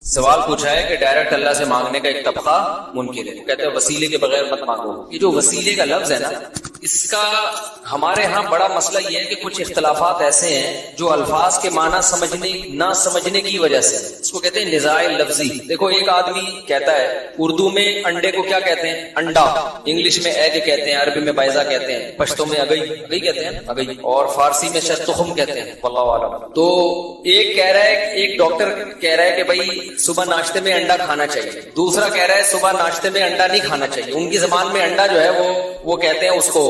سوال پوچھا ہے کہ ڈائریکٹ اللہ سے مانگنے کا ایک طبقہ منکر ہے، کہتے ہیں وسیلے کے بغیر مت مانگو۔ یہ جو وسیلے کا لفظ ہے نا، اس کا ہمارے ہاں بڑا مسئلہ یہ ہے کہ کچھ اختلافات ایسے ہیں جو الفاظ کے معنی نہ سمجھنے کی وجہ سے، اس کو کہتے ہیں نزاع لفظی۔ دیکھو ایک آدمی کہتا ہے اردو میں انڈے کو کیا کہتے ہیں؟ انڈا، انگلش میں ایگ کہتے ہیں، عربی میں بیضہ کہتے ہیں، پشتو میں اگئی کہتے ہیں اگئی، اور فارسی میں شاید تخم کہتے ہیں، واللہ اعلم۔ تو ایک کہہ رہا ہے، ایک ڈاکٹر کہہ رہا ہے کہ بھائی صبح ناشتے میں انڈا کھانا چاہیے، دوسرا کہہ رہا ہے صبح ناشتے میں انڈا نہیں کھانا چاہیے۔ ان کی زبان میں انڈا جو ہے وہ کہتے ہیں اس کو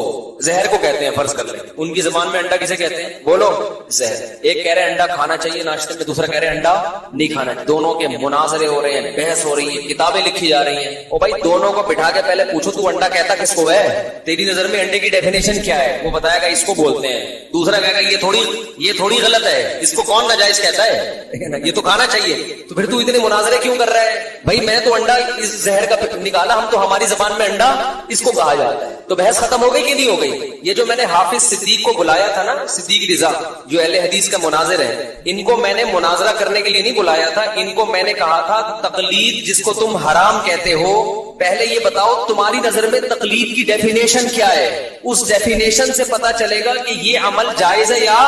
زہر کو کہتے ہیں، فرض کر لیں ان کی زبان میں انڈا کسے کہتے ہیں؟ بولو، زہر۔ ایک کہہ رہے ہیں انڈا کھانا چاہیے ناشتے میں، دوسرا کہہ رہے ہیں انڈا نہیں کھانا چاہیے۔ دونوں کے مناظرے ہو رہے ہیں، بحث ہو رہی ہے، کتابیں لکھی جا رہی ہیں۔ اور بھائی دونوں کو بٹھا کے پہلے پوچھو تو انڈا کہتا کس کو ہے؟ تیری نظر میں انڈے کی ڈیفینیشن کیا ہے؟ وہ بتائے گا اس کو بولتے ہیں، دوسرا کہے گا یہ تھوڑی غلط ہے، اس کو کون ناجائز کہتا ہے؟ یہ تو کھانا چاہیے۔ تو پھر تو اتنے مناظرے کیوں کر رہا ہے؟ بھائی میں تو انڈا اس زہر کا نکالا، ہم تو ہماری زبان میں انڈا اس کو کہا جاتا ہے۔ تو بحث ختم ہو گئی کہ نہیں ہو گئی؟ یہ جو میں نے حافظ صدیق کو بلایا تھا نا، صدیق رضا جو اہل حدیث کا مناظر ہے، ان کو میں نے مناظرہ کرنے کے لیے نہیں بلایا تھا، ان کو میں نے کہا تھا تقلید جس کو تم حرام کہتے ہو، پہلے یہ بتاؤ تمہاری نظر میں تقلید کی ڈیفینیشن کیا ہے؟ اس ڈیفینیشن سے پتا چلے گا کہ یہ عمل جائز ہے یا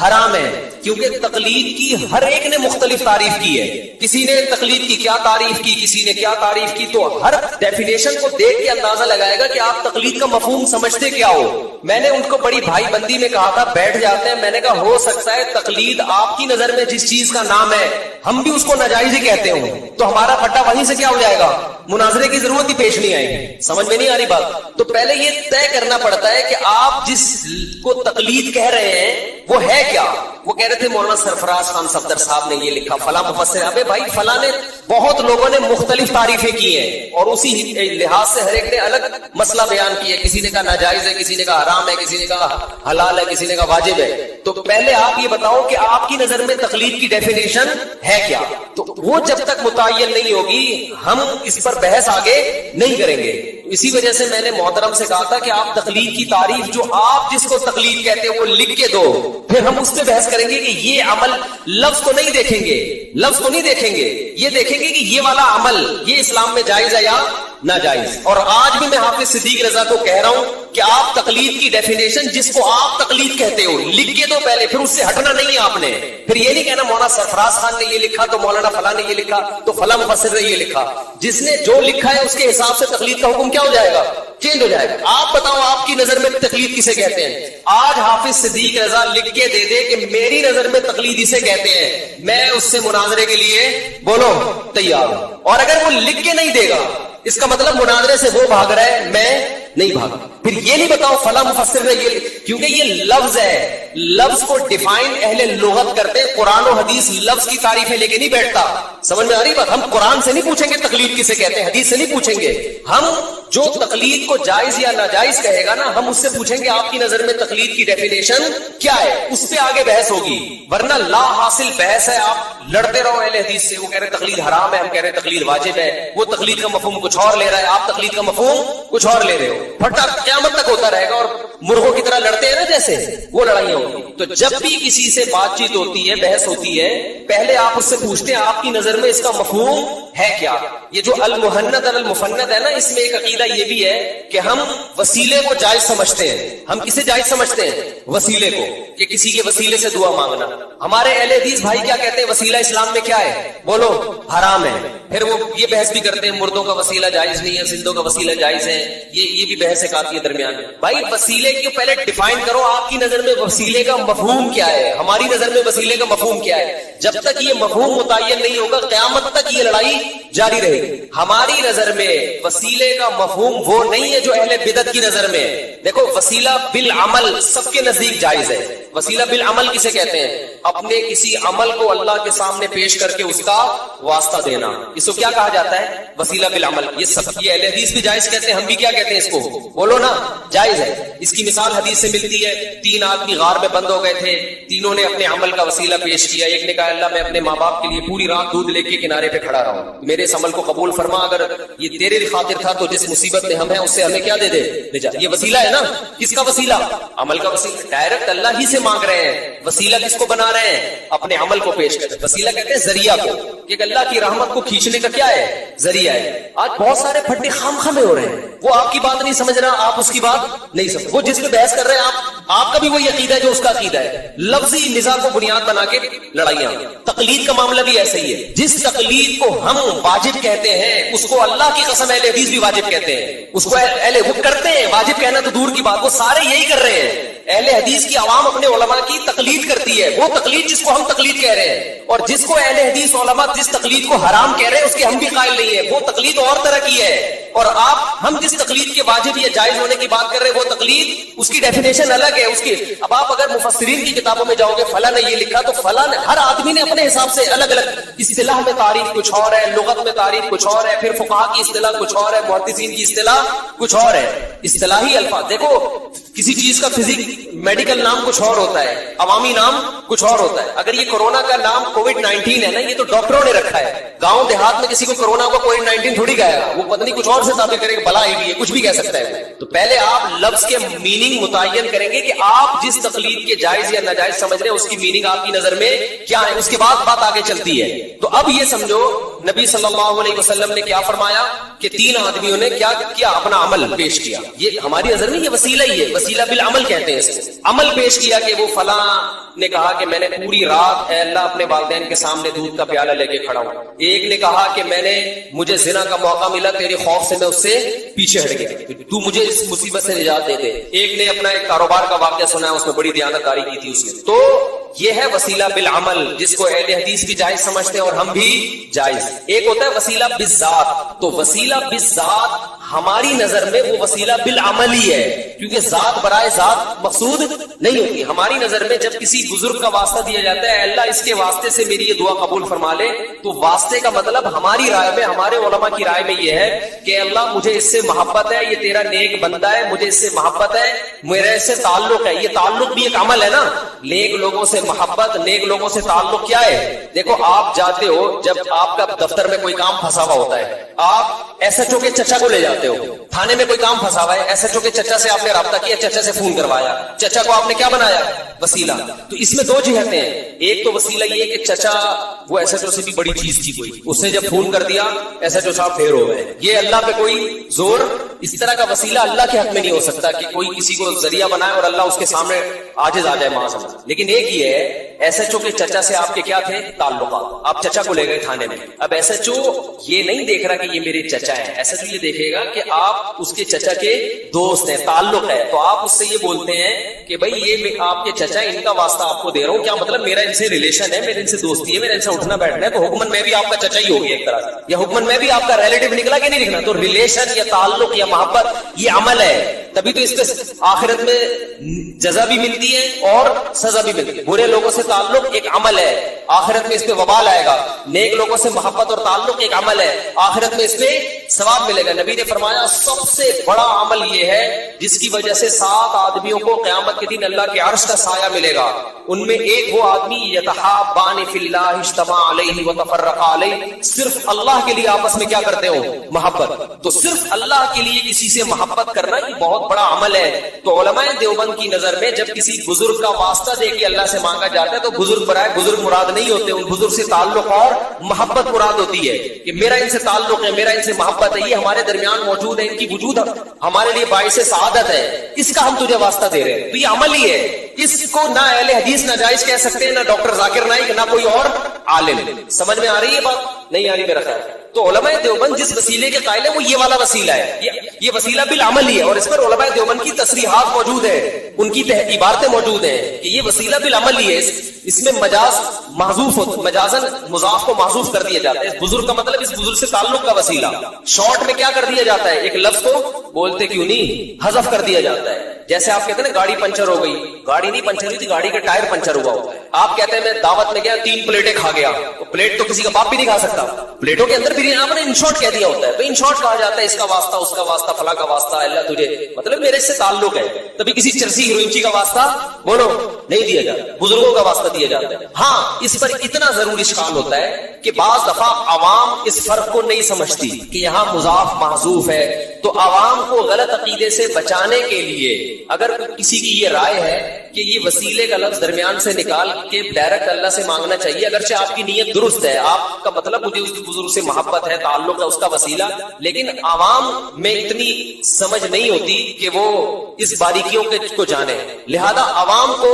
حرام ہے، کیونکہ تقلید کی ہر ایک نے مختلف تعریف کی ہے۔ کسی نے تقلید کی کیا تعریف کی، کسی نے کیا تعریف کی، تو ہر ڈیفینیشن کو دیکھ کے اندازہ لگائے گا کہ آپ تقلید کا مفہوم سمجھتے کیا ہو۔ میں نے ان کو بڑی بھائی بندی میں کہا تھا بیٹھ جاتے ہیں، میں نے کہا ہو سکتا ہے تقلید آپ کی نظر میں جس چیز کا نام ہے ہم بھی اس کو ناجائز ہی کہتے ہوں، تو ہمارا پھٹا وہیں سے کیا ہو جائے گا؟ مناظرے کی ضرورت ہی پیش نہیں آئے گی۔ سمجھ میں نہیں آ رہی بات؟ تو پہلے یہ طے کرنا پڑتا ہے کہ آپ جس کو تقلید کہہ رہے ہیں وہ ہے کیا۔ وہ کہہ رہے تھے مولانا سرفراز خان صفدر صاحب نے یہ لکھا، فلاں مفسر۔ ابے بھائی فلاں نے، بہت لوگوں نے مختلف تعریفیں کی ہیں اور اسی لحاظ سے ہر ایک نے الگ مسئلہ بیان کیا ہے۔ کسی نے کہا ناجائز ہے، کسی نے کہا حرام ہے، کسی نے کہا حلال ہے، کسی نے کہا واجب ہے۔ تو پہلے آپ یہ بتاؤ کہ آپ کی نظر میں تقلید کی ڈیفینیشن ہے کیا؟ تو وہ جب تک متعین نہیں ہوگی ہم اس پر بحث آگے نہیں کریں گے۔ اسی وجہ سے میں نے محترم سے کہا تھا کہ آپ تقلید کی تعریف جو آپ جس کو تقلید کہتے ہیں وہ لکھ کے دو، پھر ہم اس پہ بحث کریں گے کہ یہ عمل، لفظ کو نہیں دیکھیں گے، لفظ کو نہیں دیکھیں گے، یہ دیکھیں گے کہ یہ والا عمل یہ اسلام میں جائز ہے یا ناجائز۔ اور آج بھی میں حافظ صدیق رضا کو کہہ رہا ہوں کہ آپ تقلید کی ڈیفینیشن جس کو آپ تقلید کہتے ہو لکھ کے دو پہلے، پھر اس سے ہٹنا نہیں ہے آپ نے۔ پھر یہ نہیں کہنا مولانا سرفراز خان نے یہ لکھا تو مولانا فلاں نے یہ لکھا تو فلاں مفسر نے یہ لکھا۔ جس نے جو لکھا ہے اس کے حساب سے تقلید کا حکم کیا ہو جائے گا؟ چینج ہو جائے گا۔ آپ بتاؤ آپ کی نظر میں تقلید کسے کہتے ہیں؟ آج حافظ صدیق رضا لکھ کے دے دے کہ میری نظر میں تقلید اسے کہتے ہیں، میں اس سے مناظرے کے لیے بولو تیار ہوں۔ اور اگر وہ لکھ کے نہیں دے گا اس کا مطلب مناظرے سے وہ بھاگ رہا ہے، میں نہیں بھاگا۔ پھر یہ نہیں بتاؤ فلاں مفسر نے یہ، کیونکہ یہ لفظ ہے، لفظ کو ڈیفائن اہل لغت کرتے ہیں۔ قرآن و حدیث لفظ کی تعریفیں لے کے نہیں بیٹھتا۔ سمجھ میں آ رہی بات؟ ہم قرآن سے نہیں پوچھیں گے تقلید کسے کہتے ہیں، حدیث سے نہیں پوچھیں گے۔ ہم جو تقلید کو جائز یا ناجائز کہے گا نا، ہم اس سے پوچھیں گے آپ کی نظر میں تقلید کی ڈیفینیشن کیا ہے، اس پہ آگے بحث ہوگی۔ ورنہ لا حاصل بحث ہے، آپ لڑتے رہو اہل حدیث سے۔ وہ کہہ رہے تقلید حرام ہے، ہم کہہ رہے تقلید واجب ہے، وہ تقلید کا مفہوم کچھ اور لے رہا ہے، آپ تقلید کا مفہوم کچھ اور لے رہے ہو۔ پھٹا قیامت تک ہوتا رہے گا، اور مرغوں کی طرح لڑتے ہیں نا جیسے، وہ لڑائیاں ہوگی۔ تو جب بھی کسی سے بات چیت ہوتی ہے، بحث ہوتی ہے، پہلے آپ اس سے پوچھتے ہیں آپ کی نظر میں اس کا مفہوم ہے کیا۔ یہ جو المحند المفند ہے نا، اس میں ایک عقیدہ یہ بھی ہے کہ ہم وسیلے کو جائز سمجھتے ہیں۔ ہم کسے جائز سمجھتے ہیں؟ وسیلے کو، کہ کسی کے وسیلے سے دعا مانگنا۔ ہمارے اہل حدیث بھائی کیا کہتے ہیں؟ وسیلہ اسلام میں کیا ہے؟ بولو، حرام ہے۔ پھر وہ یہ بحث بھی کرتے ہیں مردوں کا وسیلہ جائز نہیں ہے، زندوں کا وسیلہ جائز ہے۔ یہ بھی بحث ایک آتی ہے درمیان میں۔ بھائی وسیلے کو پہلے ڈیفائن کرو، آپ کی نظر میں وسیلے کا مفہوم کیا ہے، ہماری نظر میں وسیلے کا مفہوم کیا ہے۔ جب تک یہ مفہوم متعین نہیں ہوگا قیامت تک یہ لڑائی جاری رہے گی۔ ہماری نظر میں وسیلے کا مفہوم وہ نہیں ہے جو اہل بدعت کی نظر میں ہے۔ دیکھو وسیلہ بالعمل سب کے نزدیک جائز ہے۔ وسیلہ بالعمل کسے کہتے ہیں؟ اپنے کسی عمل کو اللہ کے سامنے پیش کر کے اس کا واسطہ دینا، اس کو کیا کہا جاتا ہے؟ وسیلہ بالعمل۔ یہ سب یہ اہل حدیث بھی جائز کہتے ہیں، ہم بھی کیا کہتے ہیں اس کو؟ بولو نا، جائز ہے۔ اس کی مثال حدیث سے ملتی ہے، 3 آدمی غار میں بند ہو گئے تھے، تینوں نے اپنے عمل کا وسیلہ پیش کیا۔ ایک نے کہا اللہ میں اپنے ماں باپ کے لیے پوری رات دودھ لے کے کنارے پہ کھڑا رہا ہوں، میرے اس عمل کو قبول فرما، اگر یہ تیرے خاطر تھا تو جس مصیبت میں ہم ہیں اس سے ہمیں کیا دے دے نجات۔ یہ وسیلہ ہے نا، کس کا وسیلہ؟ عمل کا وسیلہ۔ ڈائریکٹ اللہ ہی سے مانگ رہے ہیں، وسیلہ کس کو بنا رہے ہیں؟ اپنے عمل کو پیش کرتے۔ وسیلہ کہتے ہیں ذریعہ کو۔ کہ اللہ کی رحمت کو کھینچنے کا کیا ہے ذریعہ ہے. آج بہت سارے پھٹے خام خامے ہو رہے ہیں, وہ آپ کی بات نہیں سمجھ رہا, آپ اس کی بات نہیں سمجھ, وہ جس پہ بحث کر رہے ہیں آپ کا بھی وہی عقیدہ ہے جو اس کا عقیدہ ہے. لفظی نزاع کو بنیاد بنا کے لڑائیاں. تقلید کا معاملہ بھی ایسا ہی ہے. جس تقلید کو ہم واجب کہتے ہیں اس کو اللہ کی قسم اہل حدیث بھی واجب کہتے ہیں. اس کو اہل وہ کرتے ہیں, واجب کہنا تو دور کی بات, وہ سارے یہی کر رہے ہیں. اہل حدیث کی عوام اپنے علماء کی تقلید کرتی ہے, وہ تقلید جس کو ہم تقلید کہہ رہے ہیں, اور جس کو اہل حدیث علماء جس تقلید کو حرام کہہ رہے ہیں اس کے ہم بھی قائل نہیں ہیں. وہ تقلید اور طرح کی ہے, اور ہم جس تقلید کے واجب یا جائز ہونے کی بات کر رہے ہیں وہ تقلید, اس کی ڈیفینیشن الگ ہے. اس کی اب آپ اگر مفسرین کی کتابوں میں جاؤ گے, فلاں نے یہ لکھا, تو فلاں نے, ہر آدمی نے اپنے حساب سے الگ الگ اصطلاح میں تعریف کچھ اور ہے, لغت میں تعریف کچھ اور ہے, پھر فقہا کی اصطلاح کچھ اور ہے, محدثین کی اصطلاح کچھ اور ہے. اصطلاحی الفاظ دیکھو, کسی چیز کا فزیک میڈیکل نام کچھ اور ہوتا ہے, عوامی نام کچھ اور ہوتا ہے. اگر یہ کورونا کا نام کووڈ-19 ہے نا, یہ تو ڈاکٹروں نے رکھا ہے. گاؤں دیہات میں کسی کو کورونا کو کووڈ-19 تھوڑی کہے گا, وہ پتہ نہیں کچھ اور سے تعبیر کرے گا, بلا ہی بھی ہے, کچھ بھی کہہ سکتا ہے. تو پہلے آپ لفظ کے میننگ متعین کریں گے کہ آپ جس تقلید کے جائز یا ناجائز سمجھ رہے ہیں اس کی میننگ آپ کی نظر میں کیا ہے, اس کے بعد بات آگے چلتی ہے. تو اب یہ سمجھو نبی صلی اللہ علیہ وسلم نے کیا فرمایا کہ 3 آدمیوں نے کیا کیا, اپنا عمل پیش کیا. یہ ہماری نظر میں یہ وسیلہ ہی ہے, وسیلہ بالعمل کہتے ہیں اسے. عمل پیش کیا کہ وہ فلاں نے کہا کہ میں نے پوری رات اے اللہ اپنے والدین کے سامنے دودھ کا پیالہ لے کے کھڑا ہوں. ایک نے کہا کہ مجھے زنا کا موقع ملا, تیرے خوف سے میں اس سے پیچھے ہٹ گیا, تو مجھے اس مصیبت سے نجات دے دے. ایک نے اپنا ایک کاروبار کا واقعہ سنا ہے, اس میں بڑی دیانتداری کی تھی اس نے. تو یہ ہے وسیلہ بالعمل, جس کو اہل حدیث بھی جائز سمجھتے ہیں اور ہم بھی جائز. ایک ہوتا ہے وسیلہ بالذات. تو وسیلہ بالذات ہماری نظر میں وہ وسیلہ بالعمل ہی ہے, کیونکہ ذات برائے ذات مقصود نہیں ہوتی. ہماری نظر میں جب کسی بزرگ کا واسطہ دیا جاتا ہے, اللہ اس کے واسطے سے میری یہ دعا قبول فرما لے, تو واسطے کا مطلب ہماری رائے میں, ہمارے علماء کی رائے میں یہ ہے کہ اللہ مجھے اس سے محبت ہے, یہ تیرا نیک بندہ ہے, مجھے اس سے محبت ہے, میرے اس سے تعلق ہے. یہ تعلق بھی ایک عمل ہے نا, نیک لوگوں سے محبت, نیک لوگوں سے تعلق کیا ہے. دیکھو آپ جاتے ہو, جب آپ کا دفتر میں کوئی کام پھنسا ہوا ہوتا ہے, آپ ایس ایچ او کے چچا کو لے جاتے ہو. تھانے میں کوئی کام پھنسا ہوا ہے, ایس ایچ او کے چچا سے آپ نے رابطہ کیا, چچا سے فون کروایا, چچا کو آپ نے کیا بنایا, وسیلہ. تو اس میں 2 جہتیں ہیں. ایک تو وسیلہ یہ کہ چچا وہ ایس ایچ او سے بھی بڑی چیز تھی کوئی, اس نے جب فون کر دیا ایس ایچ او صاحب پھیر ہو گئے. یہ اللہ پہ کوئی زور, اس طرح کا وسیلہ اللہ کے حق میں نہیں ہو سکتا کہ کوئی کسی کو ذریعہ بنائے اور اللہ اس کے سامنے عاجز آ جائے معاذ اللہ. لیکن ایک یہ ہے, ایس ایچ او کے چچا سے آپ کے کیا تھے تعلقات, آپ چچا کو لے گئے تھانے میں. اب ایس ایچ او یہ نہیں دیکھ رہا کہ یہ میرے چچا ہے, ایس ایچ او یہ دیکھے گا کہ آپ اس کے چچا کے دوست ہیں, تعلق ہے. تو آپ اس سے یہ بولتے ہیں کہ بھائی یہ آپ کے چچا, ان کا واسطہ آپ کو دے رہا ہوں, کیا مطلب میرا ان سے ریلیشن ہے, میرے ان سے دوستی ہے, میرے ان سے اٹھنا بیٹھنا ہے, تو حکمن میں بھی آپ کا چچا ہی ہو گیا ایک طرح سے, یا حکمن میں بھی آپ کا ریلیٹو نکلا کہ نہیں نکلا. تو ریلیشن یا تعلق یا محبت یہ عمل ہے, تبھی تو اس پہ آخرت میں جزا بھی ملتی ہے اور سزا بھی ملتی ہے. برے لوگوں سے تعلق ایک عمل ہے, آخرت میں اس پہ وبال آئے گا. نیک لوگوں سے محبت اور تعلق ایک عمل ہے, آخرت میں اس پہ ثواب ملے گا. نبی نے فرمایا سب سے بڑا عمل یہ ہے جس کی وجہ سے 7 آدمیوں کو قیامت کے دن اللہ کے عرش کا سایہ ملے گا. ان میں ایک وہ آدمی یتحابان فی اللہ اجتمع علیہ وتفرقا علیہ, صرف اللہ کے لیے آپس میں کیا کرتے ہو, محبت. تو صرف اللہ کے لیے کسی سے محبت کرنا یہ بہت بڑا عمل ہے. تو علماء دیوبند کی نظر میں جب کسی بزرگ کا واسطہ دے کے اللہ سے مانگا جاتا ہے تو بزرگ برائے بزرگ مراد نہیں ہوتے, ان بزرگ سے تعلق اور محبت مراد ہوتی ہے کہ میرا ان سے تعلق ہے, میرا ان سے محبت ہے, یہ ہمارے درمیان موجود ہے, ان کی وجود ہمارے لیے باعث سعادت ہے, اس کا ہم تجھے واسطہ دے رہے ہیں. تو یہ عمل ہی ہے, اس کو نہ اہل حدیث ناجائز کہہ سکتے ہیں, نہ ڈاکٹر ذاکر نائک, نہ کوئی اور عالم. سمجھ میں آ رہی ہے بات, نہیں آ رہی میرا خیال. تو علماء دیوبند جس وسیلے کے قائل ہے وہ یہ والا وسیلہ ہے, یہ وسیلہ بالعمل ہی ہے, اور اس پر علماء دیوبند کی تصریحات موجود ہے, ان کی عبارتیں موجود ہیں کہ یہ وسیلہ بالعمل ہی ہے. اس میں مجاز محذوف ہوتا, مجازن مضاف کو محذوف کر دیا جاتا ہے. اس بزرگ کا مطلب اس بزرگ سے تعلق کا وسیلہ. شارٹ میں کیا کر دیا جاتا ہے, ایک لفظ کو بولتے کیوں نہیں حذف کر دیا جاتا ہے. جیسے آپ کہتے ہیں نا گاڑی پنچر ہو گئی, گاڑی نہیں پنچر ہوئی تھی, گاڑی کا ٹائر پنچر ہوا ہوتا ہے. آپ کہتے ہیں میں دعوت میں گیا 3 پلیٹیں کھا گیا, تو پلیٹ تو کسی کا باپ بھی نہیں کھا سکتا, پلیٹوں کے اندر بھی آپ نے ان شارٹ کہہ دیا ہوتا ہے. تو ان شارٹ کہا جاتا ہے اس کا واسطہ, اس کا واسطہ, فلاں کا واسطہ, اللہ تجھے مطلب میرے سے تعلق ہے. تبھی کسی چرسی ہیروئنچی کا واسطہ بولو نہیں دیا جاتا, بزرگوں کا واسطہ دیا جاتا ہے. ہاں اس پر اتنا ضرور اشکال ہوتا ہے کہ بعض دفعہ عوام اس فرق کو نہیں سمجھتی کہ یہاں مضاف محذوف ہے. تو عوام کو غلط عقیدے سے بچانے کے لیے اگر کسی کی یہ رائے ہے کہ یہ وسیلے کا لفظ درمیان سے نکال کے ڈائریکٹ اللہ سے مانگنا چاہیے، اگرچہ آپ کی نیت درست ہے، آپ کا مطلب مجھے اس بزرگ سے محبت ہے، تعلق ہے، اس کا وسیلہ، لیکن عوام میں اتنی سمجھ نہیں ہوتی کہ وہ اس باریکیوں کو جانے، لہذا عوام کو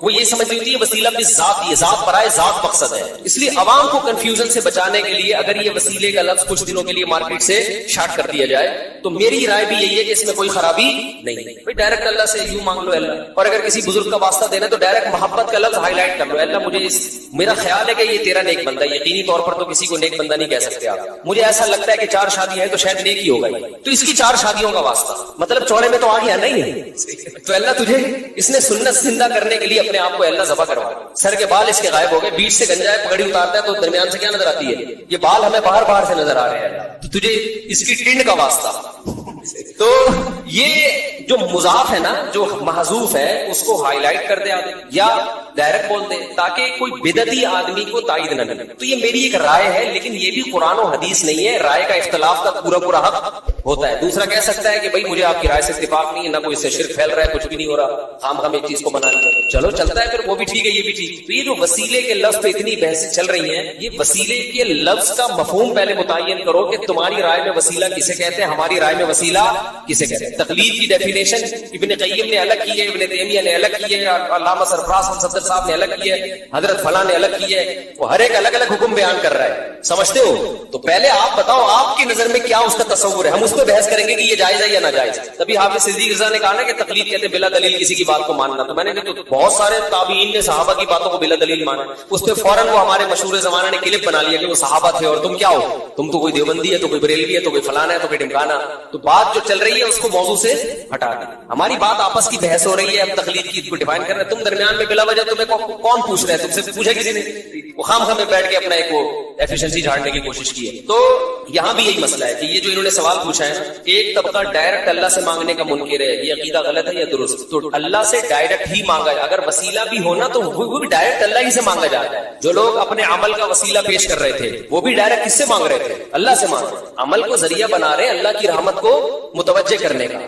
وہ یہ سمجھ ہوتی ہے وسیلہ بھی ذات، یہ ذات برائے ذات مقصد ہے، اس لیے عوام کو کنفیوژن سے بچانے کے لیے اگر یہ وسیلے کا لفظ کچھ دنوں کے لیے مارکیٹ سے شارٹ کر دیا جائے تو میری رائے بھی یہی ہے کہ اس میں کوئی خرابی نہیں ہے، بھائی ڈائریکٹ اللہ سے یوں مانگ لو اللہ، اور اگر کسی بزرگ کا واسطہ دینا تو ڈائریکٹ محبت کا لفظ ہائی لائٹ کر لو، اللہ مجھے میرا خیال ہے کہ یہ تیرا نیک بندہ ہے، یقینی طور پر تو کسی کو نیک بندہ نہیں کہہ سکتے آپ، مجھے ایسا لگتا ہے کہ 4 شادیاں ہیں تو شاید نیک ہی ہوگا، تو اس کی 4 شادیوں کا واسطہ، مطلب چوڑے میں تو آ گیا نہیں، تو اللہ تجھے اس نے سنت زندہ کرنے کے لیے اپنے آپ کو اللہ ذبح کروا، سر کے بال اس کے غائب ہو گئے، بیچ سے گنجا ہے، پگڑی اتارتا ہے تو درمیان سے کیا نظر آتی ہے، یہ بال ہمیں باہر باہر سے نظر آ رہے ہیں، تو تجھے اس کی ٹنڈ کا واسطہ، تو یہ جو مضاف ہے نا، جو محذوف ہے اس کو ہائی لائٹ کر دے آدمی یا ڈائریکٹ بول دے تاکہ کوئی بدعتی آدمی کو تائید نہ ملے، تو یہ میری ایک رائے ہے، لیکن یہ بھی قرآن و حدیث نہیں ہے، رائے کا اختلاف کا پورا حق ہوتا ہے، دوسرا کہہ سکتا ہے کہ بھائی مجھے آپ کی رائے سے اتفاق نہیں ہے، نہ کوئی اس سے شرک پھیل رہا ہے، کچھ بھی نہیں ہو رہا، خام ایک چیز کو بنا لیا، چلو چلتا ہے پھر وہ بھی ٹھیک ہے، یہ بھی ٹھیک، تو یہ جو وسیلے کے لفظ پہ اتنی بحثیں چل رہی ہیں، یہ وسیلے کے لفظ کا مفہوم پہلے متعین کرو کہ تمہاری رائے میں وسیلہ کسے کہتے ہیں، ہماری رائے میں وسیلہ کسے کہتے ہیں، تقلید کی ڈیفینیشن ابن قیم نے الگ کی ہے، ابن تیمیہ نے الگ کی ہے، علامہ سرفراز صدر صاحب نے الگ کی ہے، حضرت فلاں نے الگ کی ہے، وہ ہر ایک الگ الگ حکم بیان کر رہا ہے، سمجھتے ہو؟ تو پہلے آپ بتاؤ آپ کی نظر میں کیا اس کا تصور ہے، ہم اس پہ بحث کریں گے کہ یہ جائز ہے یا ناجائز۔ تبھی حافظ صدیق رضا نے کہا نا کہ تقلید کہتے ہیں بلا دلیل کسی کی بات کو ماننا، تو میں نے تو بہت سارے تابعین نے صحابہ کی باتوں کو بلا دلیل مانا، اس پہ فوراً وہ ہمارے مشہور زمانہ نے کلپ بنا لیا کہ وہ صحابہ تھے اور تم کیا ہو، تم تو کوئی دیوبندی ہے، تو کوئی بریلوی ہے، تو کوئی فلانا ہے، تو کوئی ڈمکانا، تو بات جو چل رہی ہے اس کو موضوع سے ہٹا دیں، ہماری بات آپس کی بحث ہو رہی ہے، اب تقلید کی کو ڈیفائن کر رہے ہیں، تم درمیان میں بلا وجہ تمہیں کون پوچھ رہے ہیں، تم سے پوچھا کسی نے، وہ خام میں بیٹھ کے اپنا ایک وہ ایفیشنسی جھاڑنے کی کوشش کی ہے۔ تو یہاں بھی یہی مسئلہ ہے کہ یہ جو انہوں نے سوال پوچھا ہے، ایک طبقہ ڈائریکٹ اللہ سے مانگنے کا منکر ہے، یہ عقیدہ غلط ہے یا درست؟ تو اللہ سے ڈائریکٹ ہی مانگا جائے، اگر وسیلہ بھی ہونا تو وہ بھی ڈائریکٹ اللہ ہی سے مانگا جاتا ہے۔ جو لوگ اپنے عمل کا وسیلہ پیش کر رہے تھے وہ بھی ڈائریکٹ کس سے مانگ رہے تھے؟ اللہ سے مانگ رہے، عمل کو ذریعہ بنا رہے ہیں اللہ کی رحمت کو متوجہ کرنے کا،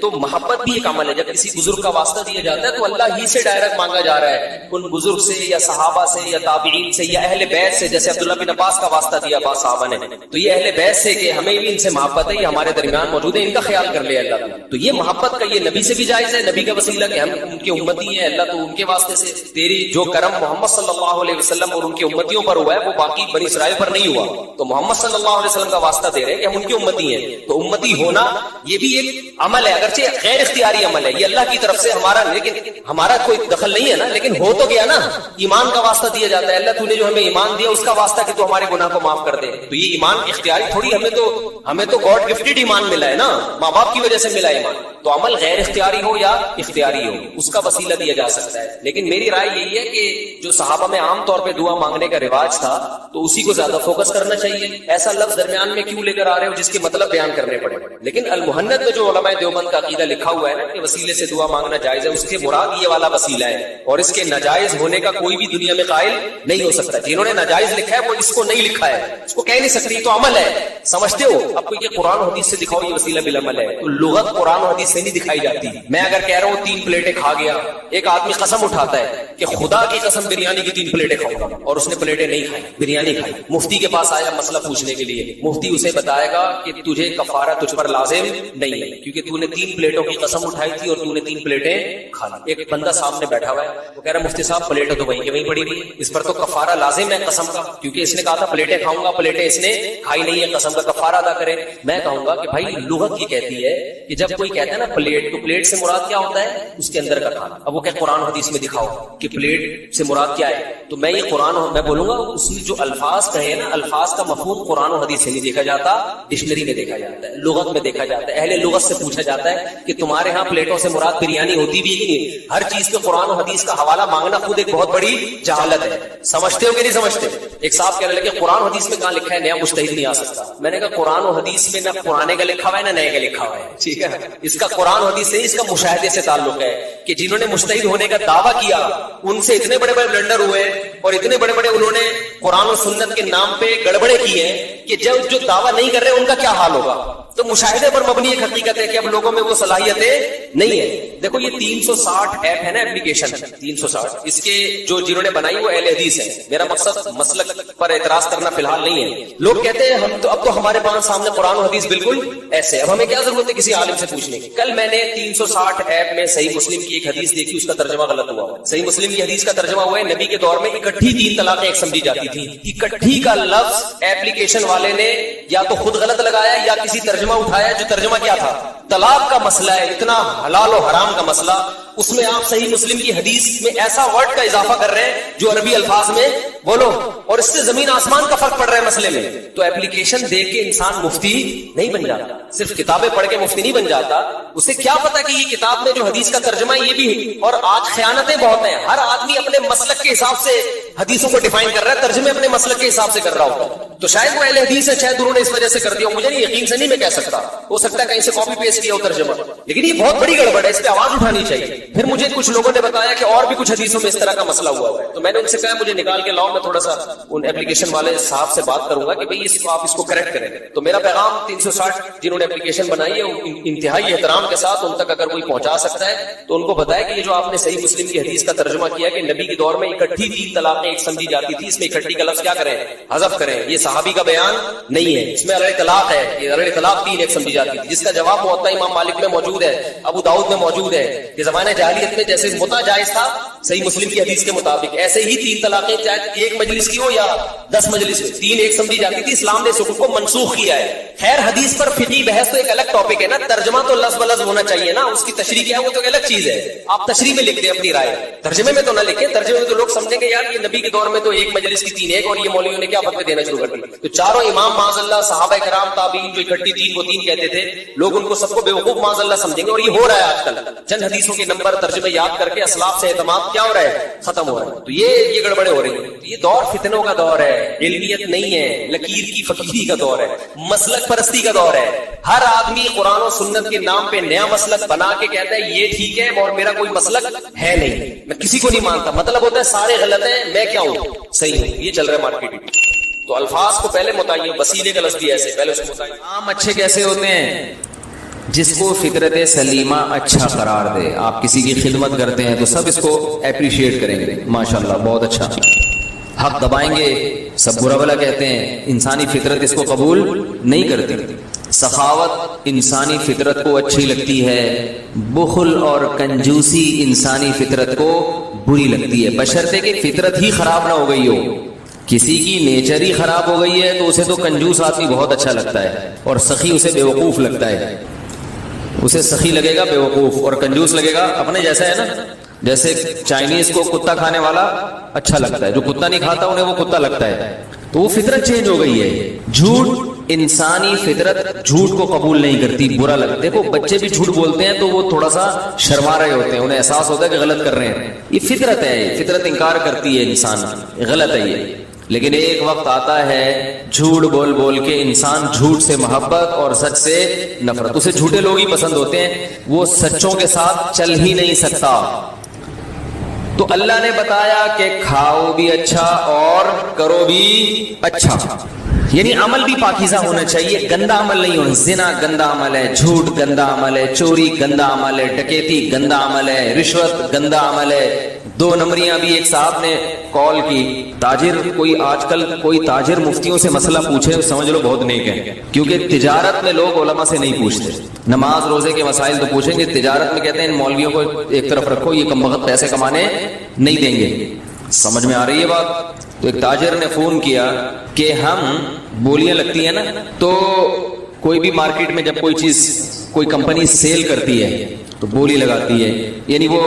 تو محبت بھی ایک عمل ہے، جب کسی بزرگ کا واسطہ دیا جاتا ہے تو اللہ ہی سے ڈائریکٹ مانگا جا رہا ہے، ان بزرگ سے یا صحابہ سے یا تابعین سے یا اہل بیت سے، جیسے عبداللہ بن عباس کا واسطہ دیا بعض صحابہ نے، تو یہ اہل بیت سے کہ ہمیں بھی ان سے محبت ہے، یہ ہمارے درمیان موجود ہے، ان کا خیال کر لے اللہ کو، تو یہ محبت کا یہ نبی سے بھی جائز ہے، نبی کا وسیلہ کہ ہم ان کے امتی ہیں، اللہ تو ان کے واسطے سے، تیری جو کرم محمد صلی اللہ علیہ وسلم اور ان کے امتیوں پر ہوا ہے وہ باقی بنی اسرائیل پر نہیں ہوا، تو محمد صلی اللہ علیہ وسلم کا واسطہ دے رہے ہیں کہ ہم ان کے امتی ہیں، تو امتی ہونا یہ بھی ایک عمل ہے، اگرچہ غیر اختیاری عمل ہے، یہ اللہ کی طرف سے ہمارا، لیکن ہمارا کوئی دخل نہیں ہے نا، لیکن ہو تو گیا نا، ایمان کا واسطہ دیا جاتا ہے، اللہ تو نے جو ہمیں ایمان دیا اس کا واسطہ کہ تو ہمارے گناہ کو معاف کر دے، تو یہ ایمان اختیاری تھوڑی، ہمیں تو گاڈ گفٹڈ ایمان ملا ہے نا، ماں باپ کی وجہ سے ملا ایمان، تو عمل غیر اختیاری ہو یا اختیاری ہو اس کا وسیلہ دیا جا سکتا ہے، لیکن میری رائے یہی ہے کہ جو صحابہ میں عام طور پہ دعا مانگنے کا رواج تھا تو اسی کو زیادہ فوکس کرنا چاہیے، ایسا لفظ درمیان میں کیوں لے کر آ رہے ہو جس کے مطلب بیان کرنے پڑے، لیکن المہند میں جو علماء دیوبند کا عقیدہ لکھا ہوا ہے نا کہ وسیلے سے دعا مانگنا جائز ہے، اس کے مراد یہ والا وسیلہ ہے، اور اس کے ناجائز ہونے کا کوئی بھی دنیا میں قائل نہیں ہو سکتا، جنہوں نے ناجائز لکھا ہے وہ اس کو نہیں لکھا ہے، اس کو کہہ نہیں سکتی، تو عمل ہے، سمجھتے ہو؟ اب کوئی یہ قرآن و حدیث سے دکھاؤ یہ وسیلہ بالعمل ہے، تو لغت قرآن و حدیث سے نہیں دکھائی جاتی، میں اگر کہہ رہا ہوں 3 پلیٹیں کھا گیا، ایک آدمی قسم اٹھاتا ہے کہ خدا کی قسم بریانی کی 3 پلیٹیں کھاؤں گا، اور اس نے پلیٹیں نہیں کھائی، بریانی کھائی، مفتی کے پاس آیا مسئلہ پوچھنے کے لیے، مفتی اسے بتائے گا کہ تجھے کفارہ تجھ پر لازم نہیں ہے کیونکہ تو نے 3 پلیٹوں کی قسم اٹھائی تھی اور تو نے 3 پلیٹیں کھا لی۔ ایک بندہ سامنے بیٹھا ہوا ہے، وہ کہہ رہا مفتی صاحب پلیٹیں تو وہیں کے وہیں پڑی ہوئی، اس پر تو کفارہ لازم ہے قسم کا، کیونکہ اس نے کہا تھا پلیٹیں کھاؤں گا، پلیٹیں اس نے کھائی نہیں ہے، قسم کا کفارہ ادا کرے۔ میں کہوں گا کہ بھائی لغت یہ کہتی ہے کہ جب کوئی کہتا ہے نا پلیٹ، تو پلیٹ سے مراد کیا ہوتا ہے؟ اس کے اندر کا کھانا۔ اب وہ کہ قرآن حدیث میں دکھاؤ کہ پلیٹ سے مراد کیا ہے، تو میں یہ قرآن میں بولوں گا اس میں جو الفاظ کہے نا، الفاظ کا مفہوم قرآن و حدیث سے نہیں دیکھا جاتا، ڈکشنری میں دیکھا جاتا ہے، لغت میں دیکھا جاتا ہے، اہل لغت سے پوچھا جاتا ہے کہ تمہارے ہاں پلیٹوں سے مراد بریانی ہوتی بھی نہیں۔ ہر چیز کے قرآن و حدیث کا حوالہ مانگنا خود ایک بہت بڑی جہالت ہے، سمجھتے ہو کہ نہیں سمجھتے؟ ایک صاحب کہنے لگے قرآن و حدیث میں کہاں لکھا ہے نیا مجتہد نہیں آ سکتا؟ میں نے کہا قرآن و حدیث میں نہ پرانے کا لکھا ہوا ہے نہ نئے کا لکھا ہوا ہے، ٹھیک ہے؟ اس کا قرآن و حدیث سے، اس کا مشاہدے سے تعلق ہے کہ جنہوں نے مجتہد ہونے کا دعویٰ کیا ان سے اتنے بڑے بڑے بلنڈر ہوئے اور اتنے بڑے بڑے انہوں نے قرآن و سنت کے نام پہ گڑبڑے کیے کہ جب جو دعویٰ نہیں کر رہے ان کا کیا حال ہوگا؟ تو مشاہدے پر مبنی ایک حقیقت ہے کہ اب لوگوں میں وہ صلاحیتیں نہیں ہے. دیکھو یہ 360 ایپ ہے نا ایپلیکیشن 360, اس کے جو جنہوں نے بنائی وہ اہل حدیث ہے. میرا مقصد مسلک پر اعتراض کرنا فی الحال نہیں ہے. لوگ کہتے ہیں ہم تو اب تو ہمارے پاس سامنے قرآن و حدیث بالکل ایسے, اب ہمیں کیا ضرورت ہے کسی عالم سے پوچھنے کی. کل میں نے 360 ایپ میں صحیح مسلم کی ایک حدیث دیکھی, اس کا ترجمہ غلط ہوا. صحیح مسلم کی حدیث کا ترجمہ ہوا ہے نبی کے دور میں اکٹھی 3 طلاقیں ایک سمجھی جاتی تھی. اکٹھی کا لفظ ایپلیکیشن والے نے یا تو خود غلط لگایا یا کسی ترجمہ اٹھایا جو ترجمہ کیا تھا طلاق کا مسئلہ ہے, اتنا حلال و حرام کا مسئلہ, اس میں آپ صحیح مسلم کی حدیث میں ایسا ورڈ کا اضافہ کر رہے ہیں جو عربی الفاظ میں بولو, اور اس سے زمین آسمان کا فرق پڑ رہا ہے مسئلے میں. تو ایپلیکیشن دیکھ کے انسان مفتی نہیں بن جاتا, صرف کتابیں پڑھ کے مفتی نہیں بن جاتا. اسے کیا پتا کہ یہ کتاب میں جو حدیث کا ترجمہ ہے یہ بھی, اور آج خیانتیں بہت ہیں, ہر آدمی اپنے مسلک کے حساب سے حدیثوں کو ڈیفائن کر رہا ہے, ترجمے اپنے مسلک کے حساب سے کر رہا ہوتا ہے. تو شاید وہ اہل حدیث ہے, شاید انہوں نے اس وجہ سے کر دیا, مجھے نہیں یقین سے نہیں میں کہہ سکتا, ہو سکتا ہے کہیں سے کاپی پیسٹ کیا ہو ترجمہ, لیکن یہ بہت بڑی گڑبڑ ہے, اس پہ آواز اٹھانی چاہیے. پھر مجھے کچھ لوگوں نے بتایا کہ اور بھی کچھ حدیثوں میں اس طرح کا مسئلہ ہوا ہے, تو میں نے ان سے کہا مجھے نکال کے لاؤ, میں تھوڑا سا ان ایپلیکیشن والے صاحب سے بات کروں گا کہ بھئی اس کو آپ اس کو کریکٹ کریں. تو میرا پیغام 360 جنہوں نے ایپلیکیشن بنائی ہے انتہائی احترام کے ساتھ ان تک اگر کوئی پہنچا سکتا ہے تو ان کو بتائے کہ یہ جو آپ نے صحیح مسلم کی حدیث کا ترجمہ کیا کہ نبی کے دور میں اکٹھی 3 طلاقیں ایک سمجھی جاتی تھی, اس میں اکٹھی کا لفظ کیا کریں, حذف کریں, یہ صحابی کا بیان نہیں ہے, اس میں علیہ طلاق ہے, یہ علیہ طلاق 3 ایک سمجھی جاتی تھی, جس کا جواب موطا امام مالک میں موجود ہے, ابو داؤد میں موجود ہے کہ زمانہ جاہلیت میں جیسے متع جائز تھا صحیح مسلم کی حدیث کے مطابق, ایسے ہی 3 طلاقیں چاہے ایک مجلس کی ہو یا 10 مجلس میں 3 ایک سمجھی جاتی تھی. اسلام نے اس حکم کو منسوخ کیا ہے. خیر حدیث پر فقہی بحث تو ایک الگ ٹاپک ہے نا, ترجمہ تو لفظ بلفظ ہونا چاہیے نا, اس کی تشریح کیا ہے وہ تو ایک الگ چیز ہے. آپ تشریح میں لکھ دیں اپنی رائے, ترجمے میں تو نہ لکھیں, ترجمے میں تو لوگ سمجھیں گے یار یہ نبی کے دور میں تو ایک مجلس کی 3 ایک, اور یہ مولویوں نے کیا فتوے دینا شروع کر دی. تو چاروں امام معاذ اللہ, صحابہ کرام, تابعین جو اکٹھی 3 کو 3 کہتے تھے, لوگ ان کو سب کو بیوقوف معاذ اللہ سمجھیں گے, اور یہ ہو رہا ہے آج کل. چند حدیثوں کے نمبر ترجمے یاد کر کے اسلاف سے اعتماد کیا ہو رہا ہے, ختم ہو رہا ہے. تو یہ گڑبڑیں ہو رہی ہیں. یہ دور فتنوں کا دور ہے, علمیت نہیں ہے, لکیر کی فقیری کا دور ہے, مسلک پرستی کا دور ہے. ہر آدمی قرآن و سنت کے نام پہ نیا مسلک بنا کے کہتا ہے یہ ٹھیک ہے اور میرا کوئی مسلک ہے نہیں, میں کسی کو نہیں مانتا. مطلب ہوتا ہے سارے غلط ہیں, میں کیا ہوں, صحیح ہوں. یہ چل رہا ہے مارکیٹ میں. تو الفاظ کو پہلے متعین, وسیلے کا لفظ بھی ایسے پہلے اس کو متعین. عام اچھے کیسے ہوتے ہیں, جس کو فطرت سلیمہ اچھا قرار دے. آپ کسی کی خدمت کرتے ہیں تو سب اس کو اپریشیٹ کریں گے, ماشاءاللہ بہت اچھا. حق دبائیں گے, سب برا بلا کہتے ہیں, انسانی فطرت اس کو قبول نہیں کرتی. سخاوت انسانی فطرت کو اچھی لگتی ہے, بخل اور کنجوسی انسانی فطرت کو بری لگتی ہے, بشرطے کہ فطرت ہی خراب نہ ہو گئی ہو. کسی کی نیچر ہی خراب ہو گئی ہے تو اسے تو کنجوس آدمی بہت اچھا لگتا ہے, اور سخی اسے بیوقوف لگتا ہے. اسے سخی لگے گا بیوقوف, اور کنجوس لگے گا اپنے جیسا ہے نا. جیسے چائنیز کو کتا کھانے والا اچھا لگتا ہے, جو کتا نہیں کھاتا انہیں وہ کتا لگتا ہے. تو وہ فطرت چینج ہو گئی ہے. جھوٹ انسانی فطرت جھوٹ کو قبول نہیں کرتی, برا لگتا. دیکھو بچے بھی جھوٹ بولتے ہیں تو وہ تھوڑا سا شرما رہے ہوتے ہیں, انہیں احساس ہوتا ہے کہ غلط کر رہے ہیں. یہ فطرت ہے, فطرت انکار کرتی ہے انسان, غلط ہے یہ. لیکن ایک وقت آتا ہے جھوٹ بول بول کے انسان جھوٹ سے محبت اور سچ سے نفرت, اسے جھوٹے لوگ ہی پسند ہوتے ہیں, وہ سچوں کے ساتھ چل ہی نہیں سکتا. تو اللہ نے بتایا کہ کھاؤ بھی اچھا اور کرو بھی اچھا, یعنی عمل بھی پاکیزہ ہونا چاہیے, گندا عمل نہیں ہونا. زنا گندا عمل ہے, جھوٹ گندا عمل ہے, چوری گندا عمل ہے, ڈکیتی گندا عمل ہے, رشوت گندا عمل ہے. 2 نمبریاں بھی ایک صاحب نے کال کی, تاجر کوئی آج کل کوئی تاجر مفتیوں سے مسئلہ پوچھے سمجھ لو بہت نیک ہے, کیونکہ تجارت میں لوگ علماء سے نہیں پوچھتے. نماز روزے کے مسائل تو پوچھیں گے, تجارت میں کہتے ہیں ان مولویوں کو ایک طرف رکھو, یہ کم وقت پیسے کمانے نہیں دیں گے. سمجھ میں آ رہی ہے بات. تو ایک تاجر نے فون کیا کہ ہم بولیاں لگتی ہیں نا, تو کوئی بھی مارکیٹ میں جب کوئی چیز کوئی کمپنی سیل کرتی ہے تو بولی لگاتی ہے, یعنی وہ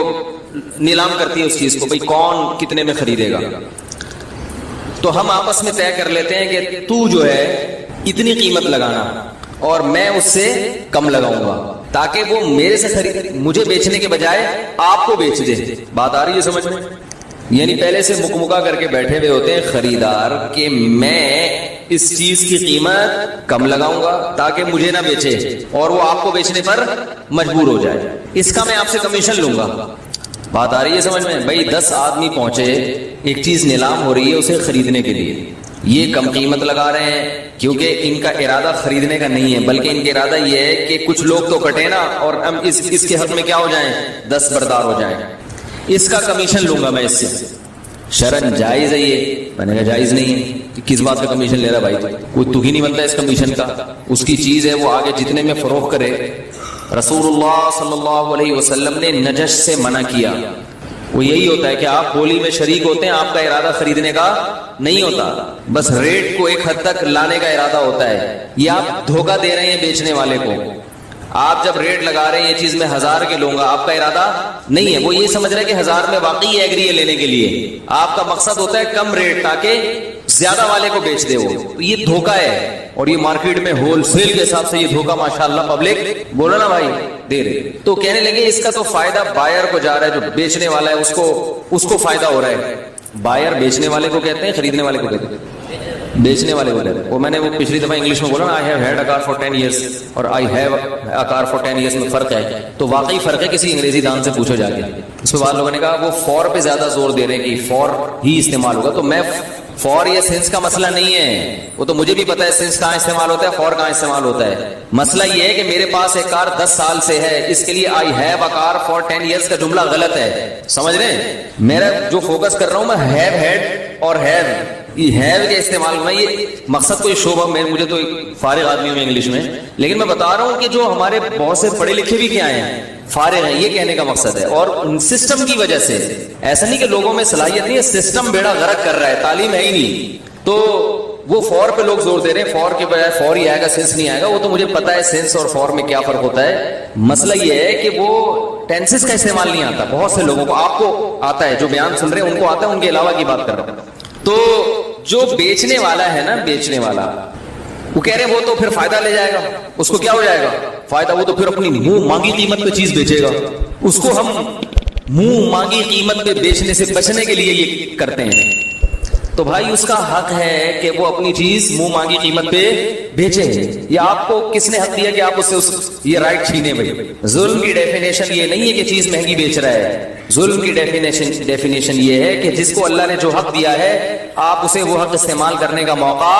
نیلام کرتی ہے اس چیز کو, بھئی کون کتنے میں خریدے گا. تو ہم آپس میں طے کر لیتے ہیں کہ تو جو ہے اتنی قیمت لگانا اور میں اس سے کم لگاؤں گا, تاکہ وہ میرے سے خرید, مجھے بیچنے کے بجائے آپ کو بیچ دے. بات آ رہی ہے سمجھ میں؟ یعنی پہلے سے مکمکا کر کے بیٹھے ہوئے ہوتے ہیں خریدار کہ میں اس چیز کی قیمت کم لگاؤں گا تاکہ مجھے نہ بیچے اور وہ آپ کو بیچنے پر مجبور ہو جائے, اس کا میں آپ سے کمیشن لوں گا. بات آ رہی ہے سمجھ میں؟ بھائی 10 آدمی پہنچے, ایک چیز نیلام ہو رہی ہے اسے خریدنے کے لیے, یہ کم قیمت لگا رہے ہیں کیونکہ ان کا ارادہ خریدنے کا نہیں ہے، بلکہ ان کا ارادہ یہ ہے کہ کچھ لوگ تو کٹے نا اور ہم اس کے حق میں کیا ہو جائیں، دستبردار ہو جائیں، اس کا کمیشن لوں گا میں اس سے۔ شرعن جائز ہے یہ؟ میں نے کہا جائز نہیں ہے۔ کس بات کا کمیشن لے رہا بھائی؟ کوئی تو ہی نہیں بنتا اس کمیشن کا، اس کی چیز ہے، وہ آگے جتنے میں فروخت کرے۔ رسول اللہ صلی اللہ علیہ وسلم نے نجش سے منع کیا۔ وہ یہی ہوتا ہے کہ آپ بولی میں شریک ہوتے ہیں، آپ کا ارادہ خریدنے کا نہیں ہوتا، بس ریٹ کو ایک حد تک لانے کا ارادہ ہوتا ہے۔ یہ آپ دھوکہ دے رہے ہیں بیچنے والے کو۔ آپ جب ریٹ لگا رہے ہیں یہ چیز میں 1000 کے لوں گا، آپ کا ارادہ نہیں ہے، وہ یہ سمجھ رہے ہیں کہ 1000 میں واقعی ایگری ہے لینے کے لیے، آپ کا مقصد ہوتا ہے کم ریٹ تاکہ زیادہ والے کو بیچ دے۔ وہ یہ دھوکہ ہے، اور یہ مارکیٹ میں ہول سیل کے حساب سے یہ دھوکہ ماشاءاللہ پبلک بولو نا بھائی دے رہے۔ تو کہنے لگے اس کا تو فائدہ بائر کو جا رہا ہے، جو بیچنے والا ہے اس کو فائدہ ہو رہا ہے۔ بائر بیچنے والے کو کہتے ہیں، خریدنے والے کو کہتے ہیں بیچنے والے کو کہتے ہیں۔ وہ میں نے وہ پچھلی دفعہ انگلش میں بولا نا، I have had a car for 10 years اور I have a car for 10 years میں فرق ہے، تو واقعی فرق ہے، کسی انگریزی دان سے پوچھو جا کے۔ اس کے بعد لوگوں نے کہا وہ فور پہ زیادہ زور دے رہے ہیں کہ فور ہی استعمال ہوگا، تو میں فور یہ سینس کا مسئلہ نہیں ہے، وہ تو مجھے بھی پتا ہے سینس کہاں استعمال ہوتا ہے، فور کہاں استعمال ہوتا ہے۔ مسئلہ یہ ہے کہ میرے پاس ایک کار 10 سال سے ہے، اس کے لیے I have a car for 10 years کا جملہ غلط ہے، سمجھ رہے ہیں؟ میرا جو فوکس کر رہا ہوں میں ہیو ہیڈ اور ہیو، یہ ہیو کے استعمال میں یہ مقصد کوئی شعبہ میں مجھے تو فارغ آدمی ہوں انگلش میں، لیکن میں بتا رہا ہوں کہ جو ہمارے بہت سے پڑھے لکھے بھی کیا ہیں، فارغ ہیں، یہ کہنے کا مقصد ہے۔ اور ان سسٹم کی وجہ سے، ایسا نہیں کہ لوگوں میں صلاحیت نہیں ہے، سسٹم بیڑا غرق کر رہا ہے، تعلیم ہے ہی نہیں، تو وہ فور پہ لوگ زور دے رہے ہیں، فور کے بجائے فور ہی آئے گا، سینس نہیں آئے گا۔ وہ تو مجھے پتا ہے سینس اور فور میں کیا فرق ہوتا ہے۔ مسئلہ یہ ہے کہ وہ ٹینسز کا استعمال نہیں آتا بہت سے لوگوں کو، آپ کو آتا ہے، جو بیان سن رہے ہیں ان کو آتا ہے، ان کے علاوہ کی بات کر رہا ہوں۔ تو جو بیچنے والا ہے نا، بیچنے والا وہ کہہ رہے ہیں وہ تو پھر فائدہ لے جائے گا، اس کو کیا ہو جائے گا فائدہ، وہ تو پھر اپنی منہ مانگی قیمت پہ چیز بیچے گا۔ اس کو ہم منہ مانگی قیمت پہ بیچنے سے بچنے کے لیے یہ کرتے ہیں۔ تو بھائی اس کا حق ہے کہ وہ اپنی چیز منہ مانگی قیمت پہ بیچے، یا آپ کو کس نے حق دیا کہ آپ اس سے یہ رائٹ چھینے؟ بھائی ظلم کی ڈیفینیشن یہ نہیں ہے کہ چیز مہنگی بیچ رہا ہے، ظلم کی ڈیفینیشن یہ ہے کہ جس کو اللہ نے جو حق دیا ہے آپ اسے وہ حق استعمال کرنے کا موقع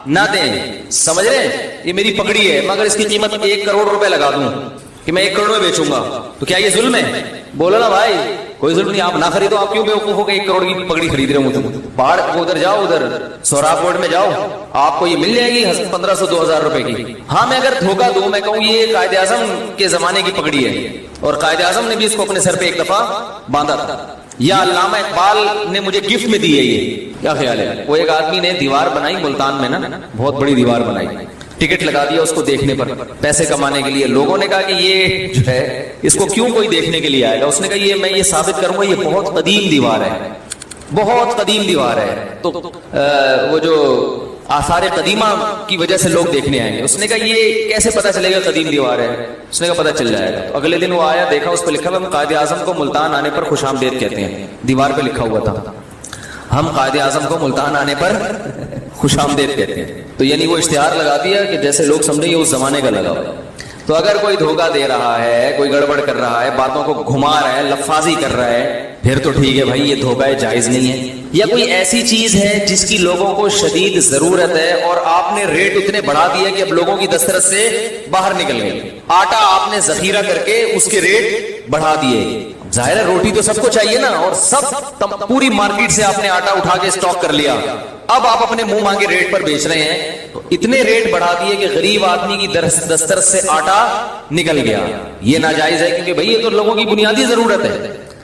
نہ دیں۔ سمجھ رہے ہیں؟ یہ میری پکڑی ہے، مگر اس کی قیمت 1 کروڑ روپے لگا دوں کہ میں 1 کروڑ میں بیچوں گا، تو کیا یہ ظلم ہے؟ بولو نا بھائی، کوئی ظلم نہیں۔ آپ نہ خریدو، آپ کیوں بیوقوف ہو کہ 1 کروڑ کی پگڑی خرید رہے ہوں؟ پہاڑ ادھر جاؤ، ادھر سوراب روڈ میں جاؤ، آپ کو یہ مل جائے گی 1500-2000 روپے کی۔ ہاں میں اگر دھوکہ دوں، میں کہوں یہ قائد اعظم کے زمانے کی پگڑی ہے اور قائد اعظم نے بھی اس کو اپنے سر پہ ایک دفعہ باندھا تھا، یا علامہ اقبال نے مجھے گفٹ میں دی ہے، یہ کیا خیال ہے؟ وہ ایک آدمی نے دیوار بنائی ملتان میں نا، بہت بڑی دیوار بنائی، ٹکٹ لگا دیا اس کو دیکھنے پر پیسے کمانے کے لیے۔ لوگوں نے کہا کہ یہ جو ہے اس کو کیوں کوئی دیکھنے کے لیے آئے گا؟ اس نے کہا یہ میں یہ ثابت کروں گا یہ بہت قدیم دیوار ہے، بہت قدیم دیوار ہے، تو وہ جو آثار قدیمہ کی وجہ سے لوگ دیکھنے آئیں گے۔ اس نے کہا یہ کیسے پتہ چلے گا قدیم دیوار ہے؟ اس نے کہا پتہ چل جائے گا۔ تو اگلے دن وہ آیا، دیکھا اس پہ لکھا ہوا ہم قائد اعظم کو ملتان آنے پر خوش آمدید کہتے ہیں، دیوار پہ لکھا ہوا تھا ہم قائد اعظم کو ملتان آنے پر خوش آمدید کہتے ہیں۔ تو یعنی وہ اشتہار لگا دیا کہ جیسے لوگ سمجھیں یہ اس زمانے کا لگا ہوا۔ تو اگر کوئی دھوکہ دے رہا ہے، کوئی گڑبڑ کر رہا ہے، باتوں کو گھما رہا ہے، لفاظی کر رہا ہے، پھر تو ٹھیک ہے بھائی، یہ دھوکہ جائز نہیں ہے۔ یا کوئی ایسی چیز ہے جس کی لوگوں کو شدید ضرورت ہے اور آپ نے ریٹ اتنے بڑھا دیے کہ اب لوگوں کی دسترس سے باہر نکل گئے، آٹا آپ نے ذخیرہ کر کے اس کے ریٹ بڑھا دیے۔ ظاہر ہے روٹی تو سب کو چاہیے نا، اور سب پوری مارکیٹ سے آپ نے آٹا اٹھا کے اسٹاک کر لیا، اب آپ اپنے منہ مانگے ریٹ پر بیچ رہے ہیں، تو اتنے ریٹ بڑھا دیے کہ غریب آدمی کی دسترس سے آٹا نکل گیا۔ یہ ناجائز ہے، کیونکہ بھائی یہ تو لوگوں کی بنیادی ضرورت ہے،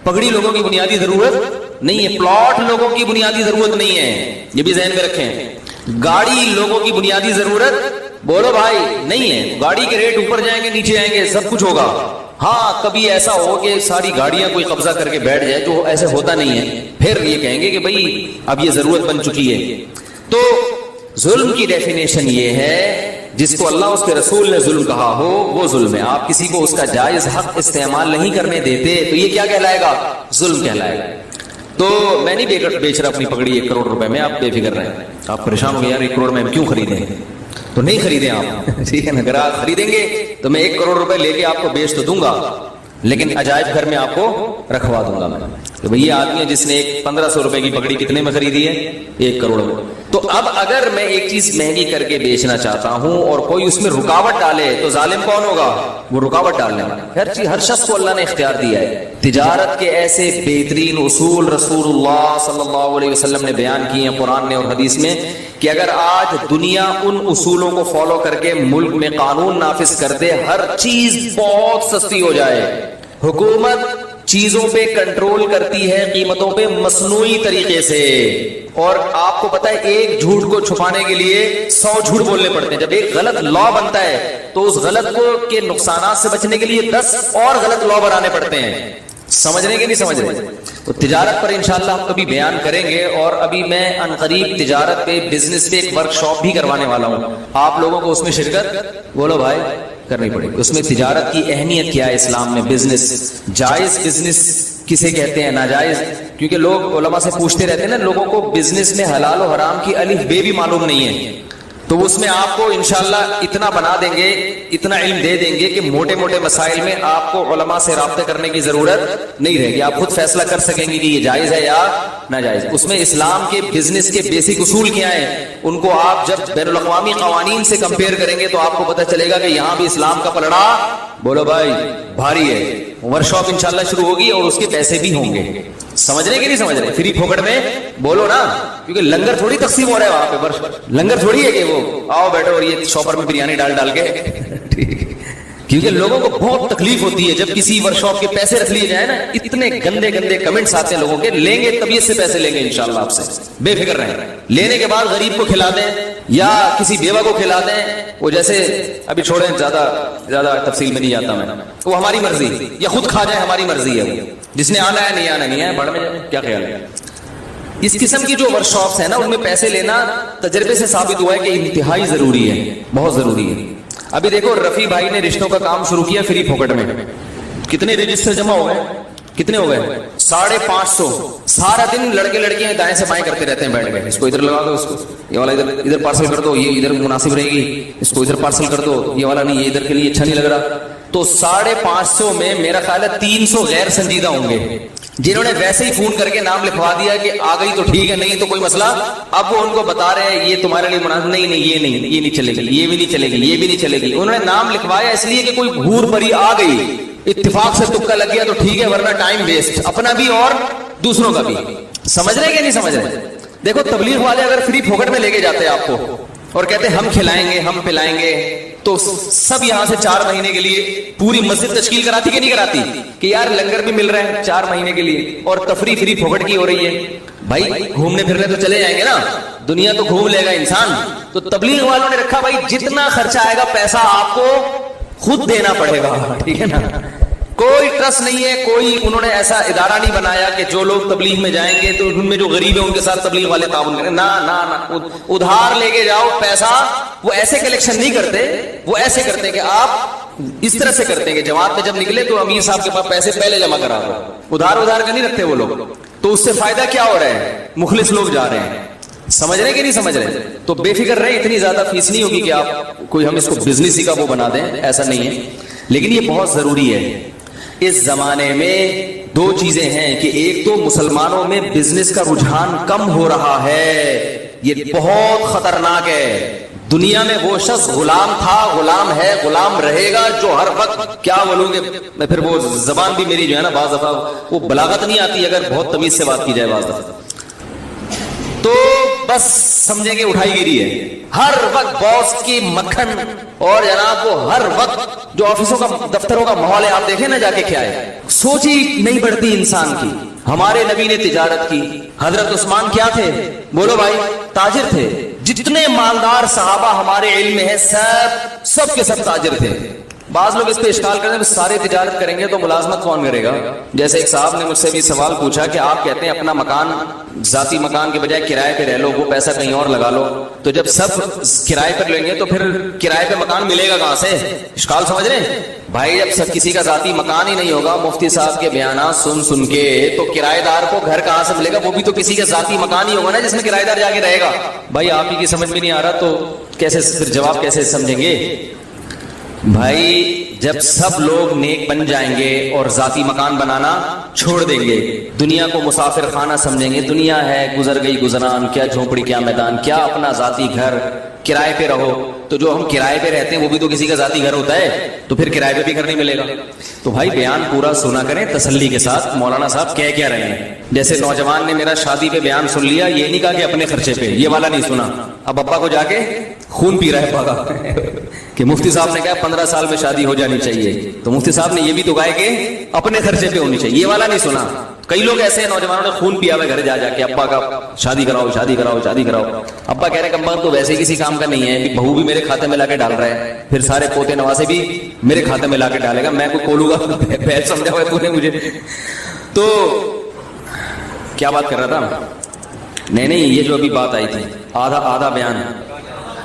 پگڑی لوگوں کی بنیادی ضرورت نہیں ہے، پلاٹ لوگوں کی بنیادی ضرورت نہیں ہے، یہ بھی ذہن میں رکھیں۔ گاڑی لوگوں کی بنیادی ضرورت بولو بھائی نہیں ہے، گاڑی کے ریٹ اوپر جائیں گے نیچے آئیں گے، سب کچھ ہوگا۔ ہاں کبھی ایسا ہو کہ ساری گاڑیاں کوئی قبضہ کر کے بیٹھ جائے، جو ایسے ہوتا نہیں ہے، پھر یہ کہیں گے کہ بھئی اب یہ ضرورت بن چکی ہے۔ تو ظلم کی ڈیفینیشن یہ ہے جس کو اللہ اس کے رسول نے ظلم کہا ہو وہ ظلم ہے۔ آپ کسی کو اس کا جائز حق استعمال نہیں کرنے دیتے تو یہ کیا کہلائے گا؟ ظلم کہلائے گا۔ تو میں نہیں بیچ رہا اپنی پگڑی 1 کروڑ روپے میں، آپ بے فکر رہیں۔ آپ پریشان ہو گئے یار 1 کروڑ میں ہم کیوں خریدیں؟ تو نہیں خریدیں آپ، ٹھیک ہے نا؟ اگر آپ خریدیں گے تو میں 1 کروڑ روپے لے کے آپ کو بیچ تو دوں گا، لیکن عجائب گھر میں آپ کو رکھوا دوں گا میں۔ تو بھئی یہ آدمی ہے جس نے 1500 روپے کی پگڑی کتنے میں خریدی ہے؟ 1 کروڑ میں۔ تو تو اب اگر میں ایک چیز مہنگی کر کے بیچنا چاہتا ہوں اور کوئی اس میں رکاوٹ ڈالے تو ظالم کون ہوگا؟ وہ رکاوٹ ڈالنے والا۔ ہر شخص کو اللہ نے اختیار دیا ہے۔ تجارت کے ایسے بہترین اصول رسول اللہ صلی اللہ علیہ وسلم نے بیان کیے ہیں قرآن نے اور حدیث میں، کہ اگر آج دنیا ان اصولوں کو فالو کر کے ملک میں قانون نافذ کر دے، ہر چیز بہت سستی ہو جائے۔ حکومت چیزوں پہ کنٹرول کرتی ہے قیمتوں پہ مصنوعی طریقے سے، اور آپ کو پتا ہے ایک جھوٹ کو چھپانے کے لیے 100 جھوٹ بولنے پڑتے ہیں۔ جب ایک غلط لا بنتا ہے تو اس غلط کو کے نقصانات سے بچنے کے لیے 10 اور غلط لا بنانے پڑتے ہیں۔ سمجھ رہے کہ نہیں سمجھ رہے؟ تو تجارت پر انشاءاللہ ہم کبھی بیان کریں گے، اور ابھی میں عنقریب تجارت پہ بزنس پہ ایک ورکشاپ بھی کروانے والا ہوں۔ آپ لوگوں کو اس میں شرکت بولو بھائی کرنی پڑے گی۔ اس میں تجارت کی اہمیت کیا ہے اسلام میں، بزنس، جائز بزنس کسے کہتے ہیں، ناجائز، کیونکہ لوگ علماء سے پوچھتے رہتے ہیں نا، لوگوں کو بزنس میں حلال و حرام کی الف بے بھی معلوم نہیں ہے۔ تو اس میں آپ کو انشاءاللہ اتنا بنا دیں گے، اتنا علم دے دیں گے کہ موٹے موٹے مسائل میں آپ کو علماء سے رابطے کرنے کی ضرورت نہیں رہے گی، آپ خود فیصلہ کر سکیں گے کہ یہ جائز ہے یا ناجائز۔ اس میں اسلام کے بزنس کے بیسک اصول کیا ہیں، ان کو آپ جب بین الاقوامی قوانین سے کمپیئر کریں گے تو آپ کو پتہ چلے گا کہ یہاں بھی اسلام کا پلڑا بولو بھائی بھاری ہے۔ ورکشاپ انشاءاللہ شروع ہوگی اور اس کے پیسے بھی ہوں گے۔ سمجھ رہے کہ نہیں سمجھ رہے؟ فری پھوکٹ میں بولو نا، کیونکہ لنگر تھوڑی تقسیم ہو رہا ہے وہاں پہ، لنگر تھوڑی ہے کہ وہ آؤ بیٹھو اور یہ شاپر میں بریانی ڈال کے ٹھیک ہے۔ کیونکہ لوگوں کو بہت تکلیف ہوتی ہے جب کسی ورکشاپ کے پیسے رکھ لیے جائیں نا، اتنے گندے گندے کمنٹس آتے ہیں لوگوں کے، لیں گے طبیعت سے پیسے لیں گے انشاءاللہ آپ سے، بے فکر رہیں۔ لینے کے بعد غریب کو کھلا دیں یا کسی بیوہ کو کھلا دیں، وہ جیسے ابھی چھوڑیں، زیادہ تفصیل میں نہیں جاتا میں، وہ ہماری مرضی، یا خود کھا جائے ہماری مرضی ہے، وہ جس نے آنا ہے نہیں آنا نہیں ہے، بڑھ میں کیا خیال ہے؟ اس قسم کی جو ورکشاپس ہیں نا، ان میں پیسے لینا تجربے سے ثابت ہوا ہے کہ انتہائی ضروری ہے، بہت ضروری ہے۔ ابھی دیکھو رفیع بھائی نے رشتوں کا کام شروع کیا فری پھوکٹ میں، کتنے رجسٹر جمع ہو گئے؟ کتنے ہو گئے؟ 550۔ سارا دن لڑکے لڑکیاں دائیں سے بائیں کرتے رہتے ہیں بیٹھ کے، اس کو ادھر لگا دو، اس کو یہ والا ادھر پارسل کر دو، یہ ادھر مناسب رہے گی، اس کو ادھر پارسل کر دو، یہ والا نہیں، یہ ادھر کے لیے اچھا نہیں لگ رہا۔ تو 550 میں میرا خیال ہے 300 غیر سنجیدہ ہوں گے، جنہوں نے ویسے ہی فون کر کے نام لکھوا دیا کہ آ گئی تو ٹھیک ہے، نہیں تو کوئی مسئلہ۔ اب وہ ان کو بتا رہے ہیں یہ تمہارے لیے مناسب نہیں، یہ نہیں، یہ نہیں چلے گی، یہ بھی نہیں چلے گی، یہ بھی نہیں چلے گی۔ انہوں نے نام لکھوایا اس لیے کہ کوئی بھور پری آ گئی، اتفاق سے تکا لگ گیا تو ٹھیک ہے، ورنہ ٹائم ویسٹ، اپنا بھی اور دوسروں کا بھی۔ سمجھ رہے کہ نہیں سمجھ رہے؟ دیکھو تبلیغ والے اگر فری پھوکٹ میں لے کے جاتے ہیں آپ کو اور کہتے ہیں ہم کھلائیں گے، ہم پلائیں گے، تو سب یہاں سے 4 مہینے کے لیے پوری مسجد تشکیل کراتی کہ نہیں کراتی کہ یار لنگر بھی مل رہے ہیں 4 مہینے کے لیے اور تفریح فری پھوکٹ کی ہو رہی ہے؟ بھائی گھومنے پھرنے تو چلے جائیں گے نا، دنیا تو گھوم لے گا انسان۔ تو تبلیغ والوں نے رکھا بھائی جتنا خرچہ آئے گا پیسہ آپ کو خود دینا پڑے گا، ٹھیک ہے نا؟ کوئی ٹرسٹ نہیں ہے، کوئی انہوں نے ایسا ادارہ نہیں بنایا کہ جو لوگ تبلیغ میں جائیں گے تو ان میں جو غریب ہیں ان کے ساتھ تبلیغ والے تعاون کریں، نہ نہ نہ، ادھار لے کے جاؤ پیسہ۔ وہ ایسے کلیکشن نہیں کرتے، وہ ایسے کرتے کہ آپ اس طرح سے کرتے ہیں کہ جماعت میں جب نکلے تو امیر صاحب کے پاس پیسے پہلے جمع کرا دو، ادھار کا نہیں رکھتے وہ لوگ۔ تو اس سے فائدہ کیا ہو رہا ہے؟ مخلص لوگ جا رہے ہیں۔ سمجھ رہے کہ نہیں سمجھ رہے؟ تو بے فکر رہے، اتنی زیادہ فیس نہیں ہوگی کہ آپ کوئی ہم اس کو بزنس ہی کا وہ بنا دیں، ایسا نہیں ہے، لیکن یہ بہت ضروری ہے۔ اس زمانے میں 2 چیزیں ہیں کہ ایک تو مسلمانوں میں بزنس کا رجحان کم ہو رہا ہے، یہ بہت خطرناک ہے۔ دنیا میں وہ شخص غلام تھا، غلام ہے، غلام رہے گا جو ہر وقت کیا بولوں گے میں، پھر وہ زبان بھی میری جو ہے نا بعض دفعہ وہ بلاغت نہیں آتی اگر بہت تمیز سے بات کی جائے بعض دفعہ، تو بس سمجھیں کہ اٹھائی گیری ہے۔ ہر وقت باس کی مکھن، اور جناب وہ ہر وقت جو آفسوں کا دفتروں کا ماحول ہے آپ دیکھیں نا جا کے کیا ہے، سوچ ہی نہیں پڑتی انسان کی۔ ہمارے نبی نے تجارت کی، حضرت عثمان کیا تھے؟ بولو بھائی تاجر تھے۔ جتنے مالدار صحابہ ہمارے علم میں ہیں سب کے سب تاجر تھے۔ بعض لوگ اس پہ اشکال کرتے ہیں سارے تجارت کریں گے تو ملازمت کون کرے گا؟ جیسے ایک صاحب نے مجھ سے بھی سوال پوچھا کہ آپ کہتے ہیں اپنا مکان ذاتی مکان کے بجائے کرائے پہ رہ لو، وہ پیسہ کہیں اور لگا لو، تو جب سب کرائے پر لیں گے تو پھر کرائے پہ مکان ملے گا کہاں سے؟ اشکال سمجھ رہے ہیں بھائی؟ جب سب کسی کا ذاتی مکان ہی نہیں ہوگا، مفتی صاحب کے بیانات سن کے، تو کرایہ دار کو گھر کہاں سے ملے گا؟ وہ بھی تو کسی کا ذاتی مکان ہی ہوگا نا جس میں کرایہ دار جا کے رہے گا۔ بھائی آپ ہی کی سمجھ میں نہیں آ رہا تو کیسے پھر جواب کیسے سمجھیں گے؟ بھائی جب سب لوگ نیک بن جائیں گے اور ذاتی مکان بنانا چھوڑ دیں گے, دنیا کو مسافر خانہ سمجھیں گے, دنیا ہے گزر گئی گزران, کیا جھونپڑی کیا میدان, کیا اپنا ذاتی گھر, کرائے پہ رہو. تو جو ہم کرائے پہ رہتے ہیں وہ بھی تو کسی کا ذاتی گھر ہوتا ہے, تو پھر کرائے پہ بھی گھر نہیں ملے گا. تو بھائی بیان پورا سنا کریں تسلی کے ساتھ. مولانا صاحب کہہ کیا رہے ہیں, جیسے نوجوان نے میرا شادی پہ بیان سن لیا, یہ نہیں کہا کہ اپنے خرچے پہ, یہ والا نہیں سنا. اب ابا کو جا کے خون پی رہا ہے ابا کا کہ مفتی صاحب نے کہا 15 سال میں شادی ہو جانی چاہیے, تو مفتی صاحب نے یہ بھی تو کہا کہ اپنے خرچے پہ ہونی چاہیے, یہ والا نہیں سنا. کئی لوگ ایسے ہیں نوجوانوں نے خون پیا ہوا گھر جا جا کے ابا کا شادی کراؤ شادی کراؤ شادی کراؤ. ابا کہہ رہے کم بخت تو ویسے ہی کسی کام کا نہیں ہے, بہو بھی میرے کھاتے میں لا کے ڈال رہا ہے, پھر سارے پوتے نواسے بھی میرے کھاتے میں لا کے ڈالے گا, میں کوئی کھولوں گا بہت سمجھا ہوا ہے تو نے مجھے. تو کیا بات کر رہا تھا, نہیں یہ جو ابھی بات آئی تھی آدھا بیان.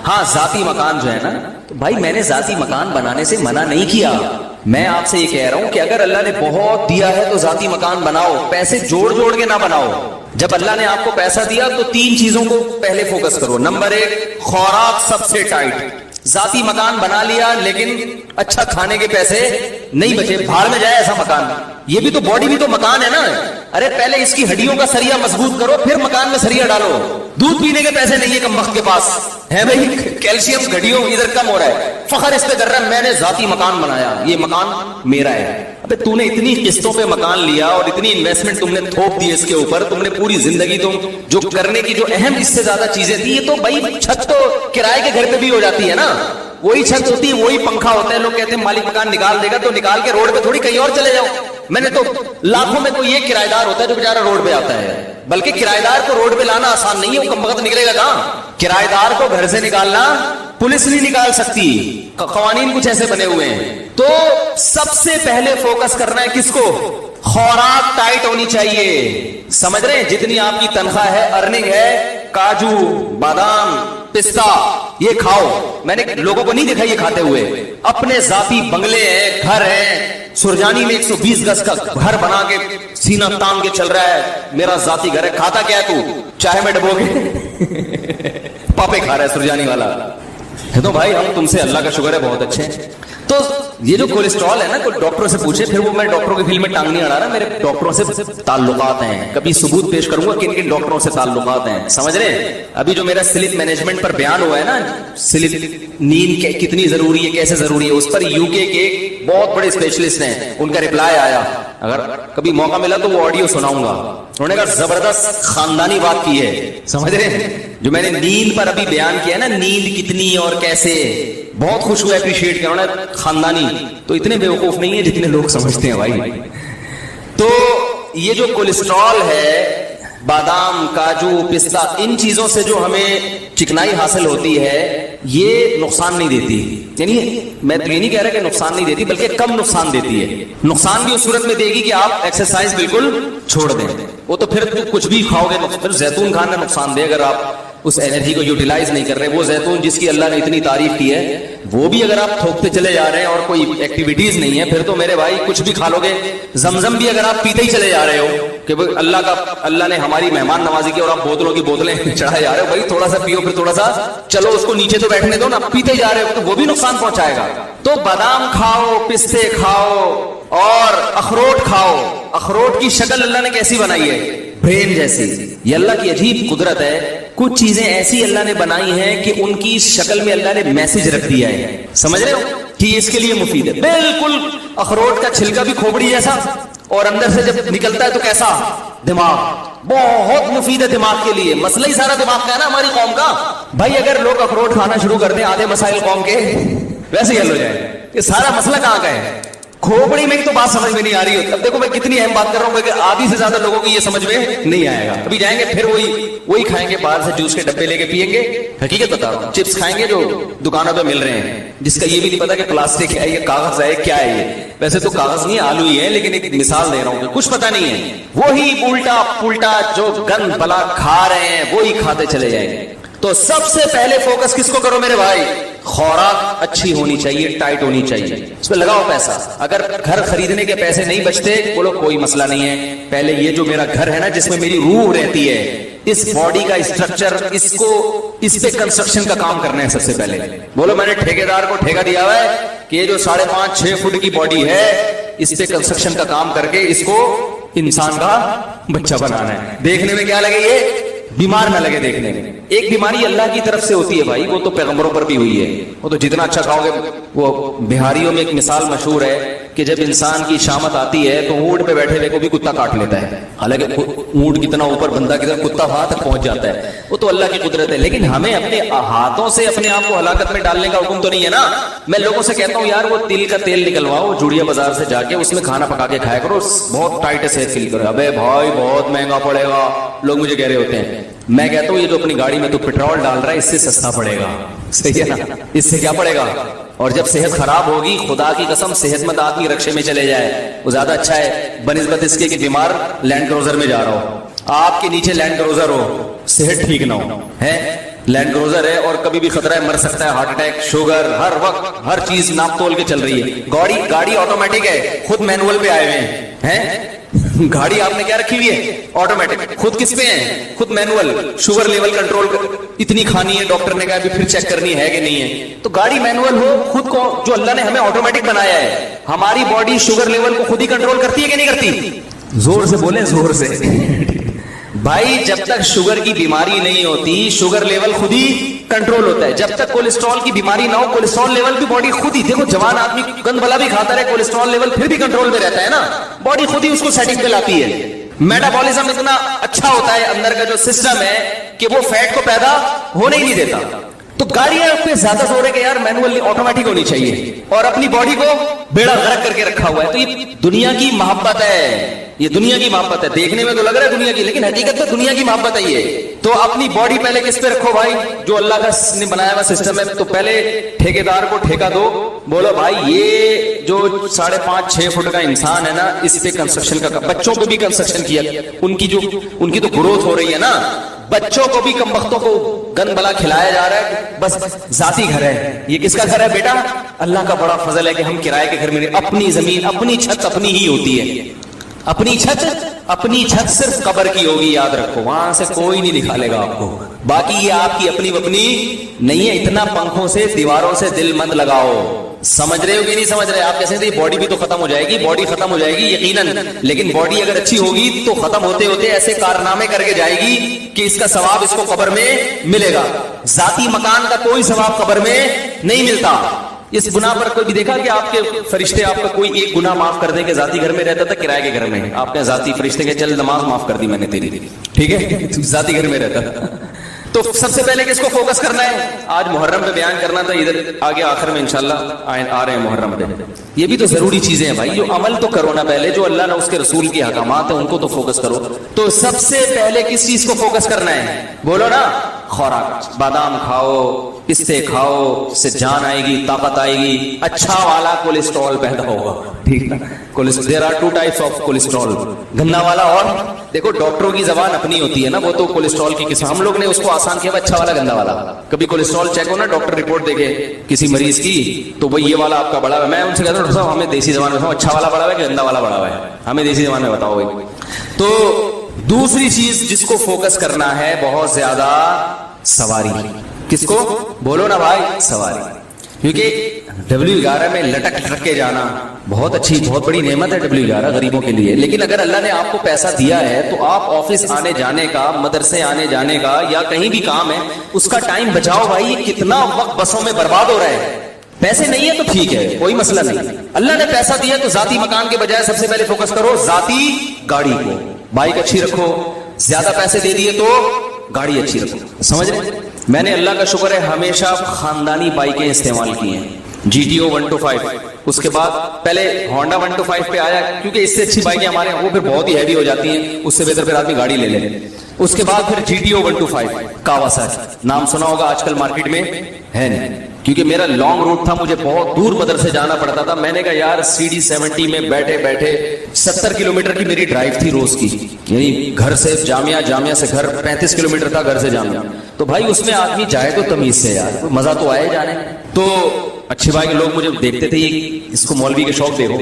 ہاں ذاتی مکان جو ہے نا, تو بھائی میں نے ذاتی مکان بنانے سے منع نہیں کیا. میں آپ سے یہ کہہ رہا ہوں کہ اگر اللہ نے بہت دیا ہے تو ذاتی مکان بناؤ, پیسے جوڑ جوڑ کے نہ بناؤ. جب اللہ نے آپ کو پیسہ دیا تو 3 چیزوں کو پہلے فوکس کرو. نمبر 1, خوراک سب سے ٹائٹ. ذاتی مکان بنا لیا لیکن اچھا کھانے کے پیسے نہیں بچے, بھاڑ میں جائے ایسا مکان. یہ بھی تو باڈی بھی تو مکان ہے نا. ارے پہلے اس کی ہڈیوں کا سریا مضبوط کرو, پھر مکان میں سریا ڈالو. دودھ پینے کے پیسے نہیں ہے کم وقت کے پاس ہے بھائی, کیلشیم گھڑیوں ادھر کم ہو رہا ہے, فخر اس پہ کر رہا ہے میں نے ذاتی مکان بنایا, یہ مکان میرا ہے. ابے تو نے اتنی قسطوں پہ مکان لیا اور اتنی انویسٹمنٹ تم نے تھوپ دی اس کے اوپر, تم نے پوری زندگی تم جو کرنے کی جو اہم اس سے زیادہ چیزیں تھی, یہ تو بھائی چھت تو کرائے کے گھر پہ بھی ہو جاتی ہے نا, وہی چھت ہوتی ہے وہی پنکھا ہوتا ہے. لوگ کہتے ہیں مالک مکان نکال دے گا تو نکال کے روڈ پہ تھوڑی کہیں اور چلے جاؤ. میں نے تو لاکھوں میں کوئی ایک کرایہ دار ہوتا ہے جو بیچارہ روڈ پہ آتا ہے, بلکہ کرایہ دار کو روڈ پہ لانا آسان نہیں ہے, وہ کم وقت نکلے گا کہاں. کرایہ دار کو گھر سے نکالنا پولیس نہیں نکال سکتی, قوانین کچھ ایسے بنے ہوئے ہیں. تو سب سے پہلے فوکس کرنا ہے کس کو, خوراک ٹائٹ ہونی چاہیے. سمجھ رہے ہیں, جتنی آپ کی تنخواہ ہے, ارننگ ہے, کاجو بادام پستہ یہ کھاؤ. میں نے لوگوں کو نہیں دیکھا یہ کھاتے ہوئے. اپنے ذاتی بنگلے ہیں, گھر ہیں, سرجانی میں 120 گز کا گھر بنا کے سینہ تان کے چل رہا ہے, میرا ذاتی گھر ہے. کھاتا کیا ہے تو, چائے میں ڈبو کے پاپے کھا رہا ہے سرجانی والا. تو بھائی ہم تم سے اللہ کا شکر ہے بہت اچھے ہیں. تو یہ جو کولیسٹرول ہے نا, کوئی ڈاکٹر سے پوچھے, پھر وہ میں ڈاکٹروں کی فیلڈ میں ٹانگ نہیں اڑا رہا, میرے ڈاکٹروں سے تعلقات ہیں, کبھی ثبوت پیش کروں گا کن کن ڈاکٹروں سے تعلقات ہیں. سمجھ رہے ہیں, ابھی جو میرا سلپ مینجمنٹ پر بیان ہوا ہے نا, سلپ نیند کتنی ضروری ہے, کیسے ضروری ہے, اس پر یو کے بہت بڑے اسپیشلسٹ ہیں, ان کا رپلائی آیا. اگر کبھی موقع ملا تو وہ آڈیو سناؤں گا. انہوں نے کہا زبردست خاندانی بات کی ہے. سمجھ رہے ہیں, جو میں نے نیند پر ابھی بیان کیا نا, نیند کتنی اور کیسے, بہت خوش ہوا اپریشیٹ کیا انہوں نے. خاندانی تو اتنے بیوقوف نہیں ہے جتنے لوگ سمجھتے ہیں بھائی. تو یہ جو کولیسٹرول ہے, بادام کاجو پستہ, ان چیزوں سے جو ہمیں چکنائی حاصل ہوتی ہے یہ نقصان نہیں دیتی. یعنی میں تو یہ نہیں کہہ رہا کہ نقصان نہیں دیتی, بلکہ کم نقصان دیتی ہے. نقصان بھی اس صورت میں دے گی کہ آپ ایکسرسائز بالکل چھوڑ دیں. وہ تو پھر کچھ بھی کھاؤ گے, پھر زیتون کھانا نقصان دے اگر آپ اس انرجی کو یوٹیلائز نہیں کر رہے. وہ زیتون جس کی اللہ نے اتنی تعریف کی ہے, وہ بھی اگر آپ تھوکتے چلے جا رہے ہیں اور کوئی ایکٹیویٹیز نہیں ہے, پھر تو میرے بھائی کچھ بھی کھا لو گے. زمزم بھی اگر آپ پیتے ہی چلے جا رہے ہو کہ اللہ نے ہماری مہمان نوازی کی, اور آپ بوتلوں کی بوتلیں چڑھائے جا رہے ہو, بھائی تھوڑا سا پیو, پھر تھوڑا سا چلو اس کو نیچے تو بیٹھنے دو نا, پیتے جا رہے ہو تو وہ بھی نقصان پہنچائے گا. تو بادام کھاؤ, پستے کھاؤ اور اخروٹ کھاؤ. اخروٹ کی شکل اللہ نے کیسی بنائی ہے, برین جیسی. یہ اللہ کی عجیب قدرت ہے. کچھ چیزیں ایسی اللہ نے بنائی ہیں کہ ان کی شکل میں اللہ نے میسج رکھ دیا ہے. سمجھ رہے ہو کہ اس کے لیے مفید ہے. بالکل اخروٹ کا چھلکا بھی کھوپڑی جیسا, اور اندر سے جب نکلتا ہے تو کیسا, دماغ, بہت مفید ہے دماغ کے لیے. مسئلہ ہی سارا دماغ کا ہے نا ہماری قوم کا. بھائی اگر لوگ اخروٹ کھانا شروع کر دیں, آدھے مسائل قوم کے ویسے ہی حل ہو جائے. یہ سارا مسئلہ کہاں کا ہے, کھوپڑی میں تو بات سمجھ میں نہیں آ رہی ہوتی. اب دیکھو میں کتنی اہم بات کر رہا ہوں کہ آدھی سے زیادہ لوگوں کی یہ سمجھ میں نہیں آئے گا. ابھی جائیں گے پھر وہی کھائیں گے, باہر سے جوس کے ڈبے لے کے پیئیں گے. حقیقت بتا رہا ہوں, چپس کھائیں گے جو دکانوں پہ مل رہے ہیں, جس کا یہ بھی نہیں پتا کہ پلاسٹک ہے, یہ کاغذ ہے, کیا ہے یہ. ویسے تو کاغذ نہیں, آلو ہی ہے, لیکن ایک مثال دے رہا ہوں کہ کچھ پتا نہیں ہے. وہی الٹا پلٹا جو گند بلا کھا رہے ہیں وہی کھاتے چلے جائیں گے. تو سب سے پہلے فوکس کس کو کرو میرے بھائی؟ خوراک اچھی ہونی چاہیے، ٹائٹ ہونی چاہیے، اس پہ لگاؤ پیسا. اگر گھر خریدنے کے پیسے نہیں بچتے بولو کوئی مسئلہ نہیں ہے، پہلے یہ جو میرا گھر ہے نا جس میں میری روح رہتی ہے، اس باڈی کا اسٹرکچر، اس پہ کنسٹرکشن کا کام کرنا ہے سب سے پہلے. بولو میں نے ٹھیکیدار کو ٹھیکہ دیا ہوا ہے کہ یہ جو 5.5-6 فٹ کی باڈی ہے اس پہ کنسٹرکشن کا کام کر کے اس کو انسان کا بچہ بنانا ہے. دیکھنے میں کیا لگے، یہ بیمار نہ لگے دیکھنے میں. ایک بیماری اللہ کی طرف سے ہوتی ہے بھائی، وہ تو پیغمبروں پر بھی ہوئی ہے. وہ تو جتنا اچھا کھاؤ گے، وہ بہاریوں میں ایک مثال مشہور ہے کہ جب انسان کی شامت آتی ہے تو اونٹ پہ بیٹھے ہوئے کو بھی کتا کاٹ لیتا ہے. حالانکہ اونٹ کتنا اوپر، بندہ کتنا، کتا وہاں تک پہنچ جاتا ہے. وہ تو اللہ کی قدرت ہے. لیکن ہمیں اپنے ہاتھوں سے اپنے آپ کو ہلاکت میں ڈالنے کا حکم تو نہیں ہے نا. میں لوگوں سے کہتا ہوں یار وہ تل کا تیل نکلواؤ جوڑیا بازار سے جا کے، اس میں کھانا پکا کے کھایا کرو، بہت ٹائٹ ہے صحت کے لیے. ابے بھائی بہت مہنگا پڑے گا، لوگ مجھے کہہ رہے ہوتے ہیں. میں کہتا ہوں یہ جو اپنی گاڑی میں تو پیٹرول ڈال رہا ہے اس سے سستا پڑے گا. صحیح ہے نا، اس سے کیا پڑے گا. اور جب صحت خراب ہوگی، خدا کی قسم صحت مند آدمی رکشے میں چلے جائے وہ زیادہ اچھا ہے بنسبت اس کے کہ بیمار لینڈ کروزر میں جا رہا ہو. آپ کے نیچے لینڈ کروزر ہو، صحت ٹھیک نہ ہو، ہے لینڈ کروزر ہے اور کبھی بھی خطرہ ہے، مر سکتا ہے، ہارٹ اٹیک، شوگر، ہر وقت ہر چیز ناپ تول کے چل رہی ہے. گاڑی آٹومیٹک ہے، خود مینول پہ آئے ہوئے ہیں. گاڑی آپ نے کیا رکھی ہوئی ہے؟ آٹومیٹک. خود کس پہ ہے؟ خود مینول. شوگر لیول کنٹرول اتنی کھانی ہے، ڈاکٹر نے کہا بھی پھر چیک کرنی ہے کہ نہیں ہے. تو گاڑی مینول ہو، خود کو جو اللہ نے ہمیں آٹومیٹک بنایا ہے، ہماری باڈی شوگر لیول کو خود ہی کنٹرول کرتی ہے کہ نہیں کرتی؟ زور سے بولیں، زور سے. بھائی جب تک شوگر کی بیماری نہیں ہوتی شوگر لیول خود ہی کنٹرول ہوتا ہے. جب تک کولیسٹرول کی بیماری نہ ہو کولیسٹرول لیول بھی باڈی خود ہی، دیکھو جوان آدمی گند بلا بھی کھاتا رہے کولیسٹرول لیول پھر بھی کنٹرول میں رہتا ہے نا. باڈی خود ہی اس کو سیٹنگ پہ لاتی ہے. میٹابولزم اتنا اچھا ہوتا ہے اندر کا جو سسٹم ہے کہ وہ فیٹ کو پیدا ہونے ہی نہیں دیتا. تو گاڑیاں پہ زیادہ زور ہے کہ یار مینولی آٹومیٹک ہونی چاہیے اور اپنی باڈی کو بیڑا غرق کر کے رکھا ہوا ہے. تو یہ دنیا کی محبت ہے، یہ دنیا کی محبت ہے. دیکھنے میں تو لگ رہا ہے دنیا کی، لیکن حقیقت میں دنیا کی محبت ہے یہ. تو اپنی باڈی پہلے کس پہ رکھو بھائی؟ جو اللہ کا نے بنایا ہوا سسٹم ہے. تو پہلے ٹھیکیدار کو ٹھیکہ دو، بولو بھائی یہ جو 5.5-6 فٹ کا انسان ہے نا اس پہ کنسٹرکشن کا. بچوں کو بھی کنسٹرکشن کیا، ان کی تو گروتھ ہو رہی ہے نا. بچوں کو بھی کم وقتوں کو گند بلا کھلایا جا رہا ہے. بس ذاتی گھر ہے. یہ کس کا گھر ہے بیٹا؟ اللہ کا بڑا فضل ہے کہ ہم کرائے کے گھر میں، اپنی زمین، اپنی چھت اپنی ہی ہوتی ہے. اپنی چھت صرف قبر کی ہوگی، یاد رکھو، وہاں سے کوئی نہیں نکالے گا آپ کو. باقی یہ آپ کی اپنی نہیں ہے. اتنا پنکھوں سے دیواروں سے دل مند لگاؤ. سمجھ رہے ہو کہ نہیں سمجھ رہے؟ آپ کیسے تھے باڈی بھی تو ختم ہو جائے گی، باڈی ختم ہو جائے گی یقیناً، لیکن باڈی اگر اچھی ہوگی تو ختم ہوتے ہوتے ایسے کارنامے کر کے جائے گی کہ اس کا ثواب اس کو قبر میں ملے گا. ذاتی مکان کا کوئی ثواب قبر میں نہیں ملتا. اس گناہ پر کوئی بھی دیکھا کہ آپ کے فرشتے آپ کا کوئی ایک گناہ معاف کر دیں؟ کہ ذاتی گھر میں رہتا تھا، کرائے کے گھر میں آپ نے ذاتی فرشتے کے چل نماز معاف کر دی میں نے تیری، ٹھیک ہے، ذاتی گھر میں رہتا تھا. تو سب سے پہلے کس کو فوکس کرنا ہے؟ آج محرم پہ بیان کرنا تھا، ادھر آگے آخر میں انشاءاللہ آ رہے ہیں محرم پہ. یہ بھی تو ضروری چیزیں ہیں بھائی. جو عمل تو کرو نا پہلے، جو اللہ نے اس کے رسول کے احکامات ہیں ان کو تو فوکس کرو. تو سب سے پہلے کس چیز کو فوکس کرنا ہے؟ بولو نا، خوراک. بادام کھاؤ، پستے کھاؤ، اس سے جان آئے گی، طاقت آئے گی، اچھا والا کولیسٹرول پیدا ہوگا. ٹھیک ہے، there are 2 types of cholesterol, گندا والا اور دیکھو ڈاکٹروں کی زبان اپنی ہوتی ہے نا، وہ تو کولیسٹرول کی قسم. ہم لوگ نے اس کو آسان کیا، اچھا والا گندا والا. کبھی کولیسٹرول چیک ہو نا، ڈاکٹر رپورٹ دے کے کسی مریض کی، تو وہ یہ والا آپ کا بڑا ہے. میں ان سے کہتا ہوں ڈاکٹر صاحب ہمیں دیسی زبان میں بتاؤ، اچھا والا بڑا ہے کہ گندا والا بڑا ہے؟ ہمیں دیسی زبان میں بتاؤ. تو دوسری چیز جس کو فوکس کرنا ہے بہت زیادہ، سواری. کس کو؟ بولو نا بھائی، سواری. کیونکہ W11 میں لٹک کے جانا بہت اچھی، بہت بڑی نعمت ہے W11 غریبوں کے لیے. لیکن اگر اللہ نے آپ کو پیسہ دیا ہے تو آپ آفس آنے جانے کا، مدرسے آنے جانے کا، یا کہیں بھی کام ہے اس کا ٹائم بچاؤ بھائی. کتنا وقت بسوں میں برباد ہو رہا ہے. پیسے نہیں ہے تو ٹھیک ہے، کوئی مسئلہ نہیں. اللہ نے پیسہ دیا تو ذاتی مکان کے بجائے سب سے پہلے فوکس کرو ذاتی گاڑی کو. بائک اچھی رکھو. زیادہ پیسے دے دیے تو گاڑی اچھی رکھو. سمجھ رہے؟ میں نے اللہ کا شکر ہے ہمیشہ خاندانی بائکیں استعمال کی ہیں. GTO 125، اس کے بعد پہلے ہونڈا 125 پہ آیا کیونکہ اس سے اچھی بائکیں ہمارے وہ پھر بہت ہی ہیوی ہو جاتی ہیں، اس سے بہتر پھر آدمی گاڑی لے لے. اس کے بعد پھر GTO 125 کاواساکی، نام سنا ہوگا، آج کل مارکیٹ میں ہے نہیں. کیونکہ میرا لانگ روٹ تھا, مجھے بہت دور مدرسے جانا پڑتا تھا. میں نے کہا یار CD 70 میں بیٹھے بیٹھے 70 کلومیٹر کی میری ڈرائیو تھی روز کی, یعنی گھر سے جامعہ, جامعہ سے گھر 35 کلومیٹر تھا, گھر سے جامعہ. تو بھائی اس میں آدمی جائے تو تمیز سے یار, مزہ تو آئے جانے. تو اچھے بھائی کے لوگ مجھے دیکھتے تھے, اس کو مولوی کے شوق دیکھو.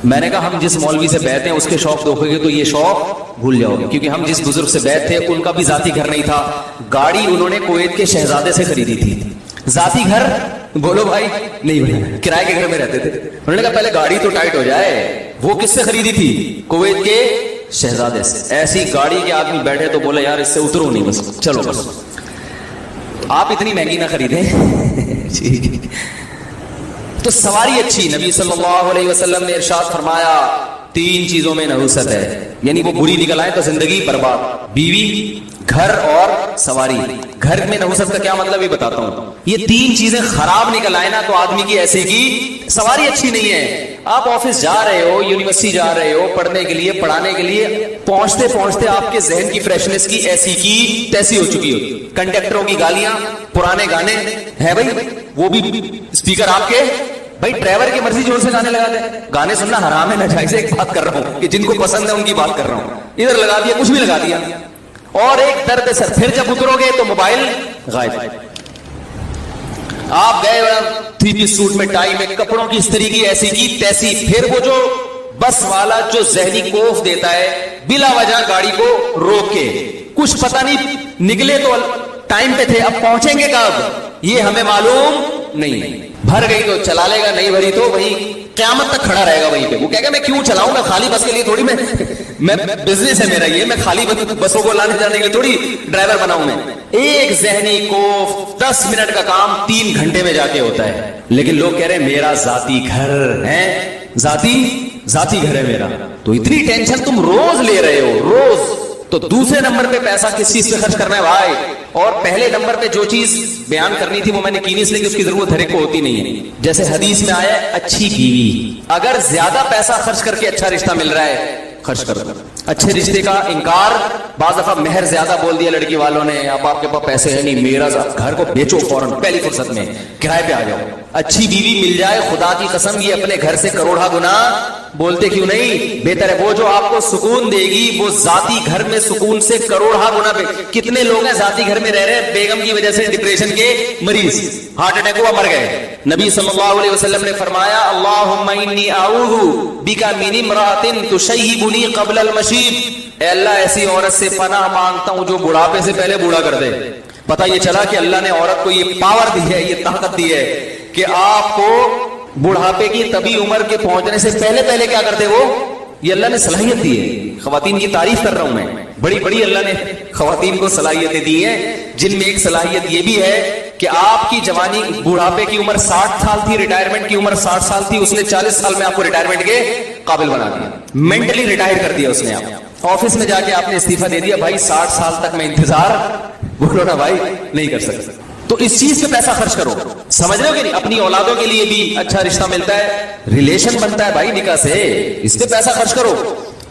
میں نے کہا ہم جس مولوی سے بیعت ہیں اس کے شوق دیکھو گے تو یہ شوق بھول جاؤ گے, کیونکہ ہم جس بزرگ سے بیعت تھے ان کا بھی ذاتی گھر نہیں تھا. گاڑی انہوں نے کویت کے شہزادے سے خریدی تھی. ذاتی گھر بولو بھائی نہیں بھائی, کرائے کے گھر میں رہتے تھے. انہوں نے کہا پہلے گاڑی تو ٹائٹ ہو جائے. وہ کس سے خریدی تھی؟ کویت کے شہزادے سے. ایسی گاڑی کے آدمی بیٹھے تو بولے یار اس سے اترو نہیں, بس چلو بس. آپ اتنی مہنگی نہ خریدیں. تو سواری اچھی. نبی صلی اللہ علیہ وسلم نے ارشاد فرمایا 3 چیزوں میں نحوست ہے, یعنی وہ بری نکل آئے تو زندگی برباد. بیوی, گھر اور سواری. گھر میں نحوست کا کیا مطلب یہ بتاتا ہوں. یہ 3 چیزیں خراب نکل آئے نا تو آدمی کی ایسے کی سواری اچھی نہیں ہے. آپ آفس جا رہے ہو, یونیورسٹی جا رہے ہو پڑھنے کے لیے, پڑھانے کے لیے, پہنچتے پہنچتے آپ کے ذہن کی فریشنس کی ایسی کی تیسی ہو چکی ہوتی. کنڈکٹروں کی گالیاں, پرانے گانے ہیں بھائی, وہ بھی اسپیکر آپ کے. بھائی ڈرائیور کی مرضی جوڑ سے گانے لگا دیں. گانے سننا حرام ہے, ناجائز ہے. ایک بات کر رہا ہوں کہ جن کو پسند ہے ان کی بات کر رہا ہوں. ادھر لگا دیا, کچھ بھی لگا دیا. اور ایک درد سر, پھر جب اترو گے تو موبائل غائب. آپ گئے 3 پیس سوٹ میں, ٹائی میں, کپڑوں کی استری کی ایسی کی تیسی. پھر وہ جو بس والا جو ذہنی کوف دیتا ہے بلا وجہ گاڑی کو روک کے, کچھ پتہ نہیں نکلے تو ٹائم پہ تھے, اب پہنچیں گے کب یہ ہمیں معلوم نہیں. بھر گئی تو چلا لے گا, نہیں بھری تو وہی قیامت تک کھڑا رہے گا وہیں پہ. وہ کہے گا میں کیوں چلاؤں, میں خالی بس کے لیے تھوڑی, میں بزنس ہے میرا یہ, میں خالی بسوں کو لانے جانے کے لیے تھوڑی ڈرائیور بناؤں میں. ایک ذہنی کو 10 منٹ کا کام 3 گھنٹے میں جا کے ہوتا ہے. لیکن لوگ کہہ رہے ہیں میرا ذاتی گھر ہے, ذاتی گھر ہے میرا. تو اتنی ٹینشن تم روز لے رہے ہو, روز. تو دوسرے نمبر پہ پیسہ کس چیز پہ خرچ کرنا ہے بھائی. اور پہلے نمبر پہ جو چیز بیان کرنی تھی وہ میں نے کی نہیں, اس لیے کہ اس کی ضرورت ہر ایک کو ہوتی نہیں ہے. جیسے حدیث میں آیا اچھی بیوی. اگر زیادہ پیسہ خرچ کر کے اچھا رشتہ مل رہا ہے خرچ کر دو. اچھے رشتے کا انکار, بعض دفعہ مہر زیادہ بول دیا لڑکی والوں نے, اب آپ کے پاس پیسے ہیں نہیں, میرا گھر کو بیچو فوراً پہلی فرصت میں, کرائے پہ آ جاؤ. اچھی بیوی مل جائے, خدا کی قسم یہ اپنے گھر سے کروڑا گنا بولتے کیوں نہیں, بہتر ہے. وہ جو آپ کو سکون دے گی وہ ذاتی گھر میں سکون سے کروڑا گنا. کتنے لوگ ہیں ذاتی گھر میں رہ رہے ہیں, بیگم کی وجہ سے ڈپریشن کے مریض, ہارٹ اٹیک ہوا مر گئے. نبی صلی اللہ علیہ وسلم نے فرمایا اللہم انی اعوذ بک من امرأۃ تشیبنی قبل المشیب. اے اللہ ایسی عورت سے پناہ مانگتا ہوں جو بڑھاپے سے پہلے بوڑھا کر دے. پتہ یہ چلا کہ اللہ نے عورت کو یہ پاور دی ہے, یہ طاقت دی ہے کہ آپ کو بڑھاپے کی طبی عمر کے پہنچنے سے پہلے کیا کرتے وہ, یہ اللہ نے صلاحیت دی ہے. خواتین کی تعریف کر رہا ہوں میں, بڑی بڑی اللہ نے خواتین کو صلاحیتیں دی ہیں, جن میں ایک صلاحیت یہ بھی ہے کہ آپ کی جوانی, بڑھاپے کی عمر 60 سال تھی, ریٹائرمنٹ کی عمر 60 سال تھی, اس نے 40 سال میں آپ کو ریٹائرمنٹ کے قابل بنا دیا, مینٹلی ریٹائر کر دیا اس نے. آپ آفس میں جا کے آپ نے استعفیٰ دے دیا, بھائی 60 سال تک میں انتظار, بولو نا بھائی نہیں کر سکتا. تو اس چیز پہ پیسہ خرچ کرو, سمجھ رہے ہو کہ نہیں. اپنی اولادوں کے لیے بھی اچھا رشتہ ملتا ہے, ریلیشن بنتا ہے بھائی نکاح سے, اس پہ پیسہ خرچ کرو.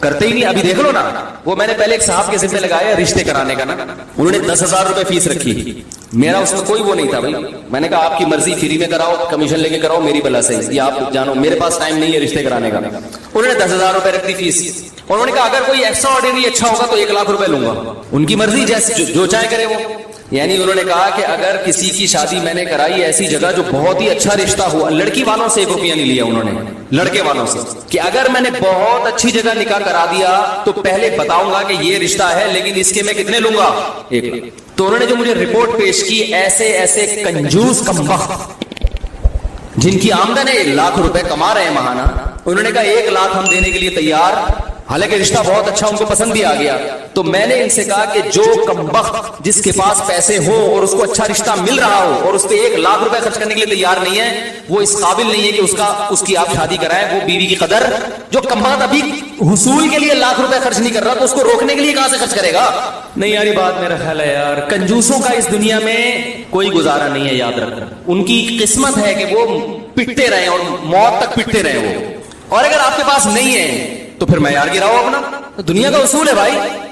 کرتے ہی نہیں. ابھی دیکھ لو نا, وہ میں نے پہلے ایک صاحب کے ذمہ لگایا رشتے کرانے کا نا, انہوں نے 10,000 روپے فیس رکھی. میرا اس میں کوئی وہ نہیں تھا بھائی. میں نے کہا آپ کی مرضی, فری میں کراؤ, کمیشن لے کے کراؤ, میری بلا سے, یہ آپ جانو, میرے پاس ٹائم نہیں ہے رشتے کرانے کا. انہوں نے 10,000 روپے رکھ دی فیس. انہوں نے کہا اگر کوئی ایکسٹرا آرڈینری اچھا ہوگا تو 1 لاکھ روپے لوں گا. ان کی مرضی, جیسے جو چاہے کرے وہ. یعنی انہوں نے کہا کہ اگر کسی کی شادی میں نے کرائی ایسی جگہ جو بہت ہی اچھا رشتہ ہوا, لڑکی والوں سے 1 روپیہ نہیں لیا انہوں نے, لڑکے والوں سے, کہ اگر میں نے بہت اچھی جگہ نکاح کرا دیا تو پہلے بتاؤں گا کہ یہ رشتہ ہے, لیکن اس کے میں کتنے لوں گا, 1 لاکھ. تو انہوں نے جو مجھے رپورٹ پیش کی, ایسے کنجوس کمبخت جن کی آمدن ہے 1 لاکھ روپے کما رہے ہیں ماہانہ, انہوں نے کہا 1 لاکھ ہم دینے کے لیے تیار, حالانکہ رشتہ بہت اچھا, ان کو پسند بھی آ گیا. تو میں نے ان سے کہا کہ جو کمبخت جس کے پاس پیسے ہو اور اس کو اچھا رشتہ مل رہا ہو اور اس پہ 1 لاکھ روپے خرچ کرنے کے لیے تیار نہیں ہے, وہ اس قابل نہیں ہے کہ اس کی آپ شادی کرائیں. وہ بیوی کی قدر, جو کمبخت ابھی حصول کے لیے 1 لاکھ روپے خرچ نہیں کر رہا تو اس کو روکنے کے لیے کہاں سے خرچ کرے گا. نہیں یار یہ بات میرا خیال ہے یار, کنجوسوں کا اس دنیا میں کوئی گزارا نہیں ہے. یاد رکھنا, ان کی قسمت ہے کہ وہ پٹتے رہے اور موت تک پٹتے رہے وہ. اور اگر آپ کے پاس نہیں ہے تو پھر معیار گراؤ اپنا. دنیا کا اصول ہے بھائی,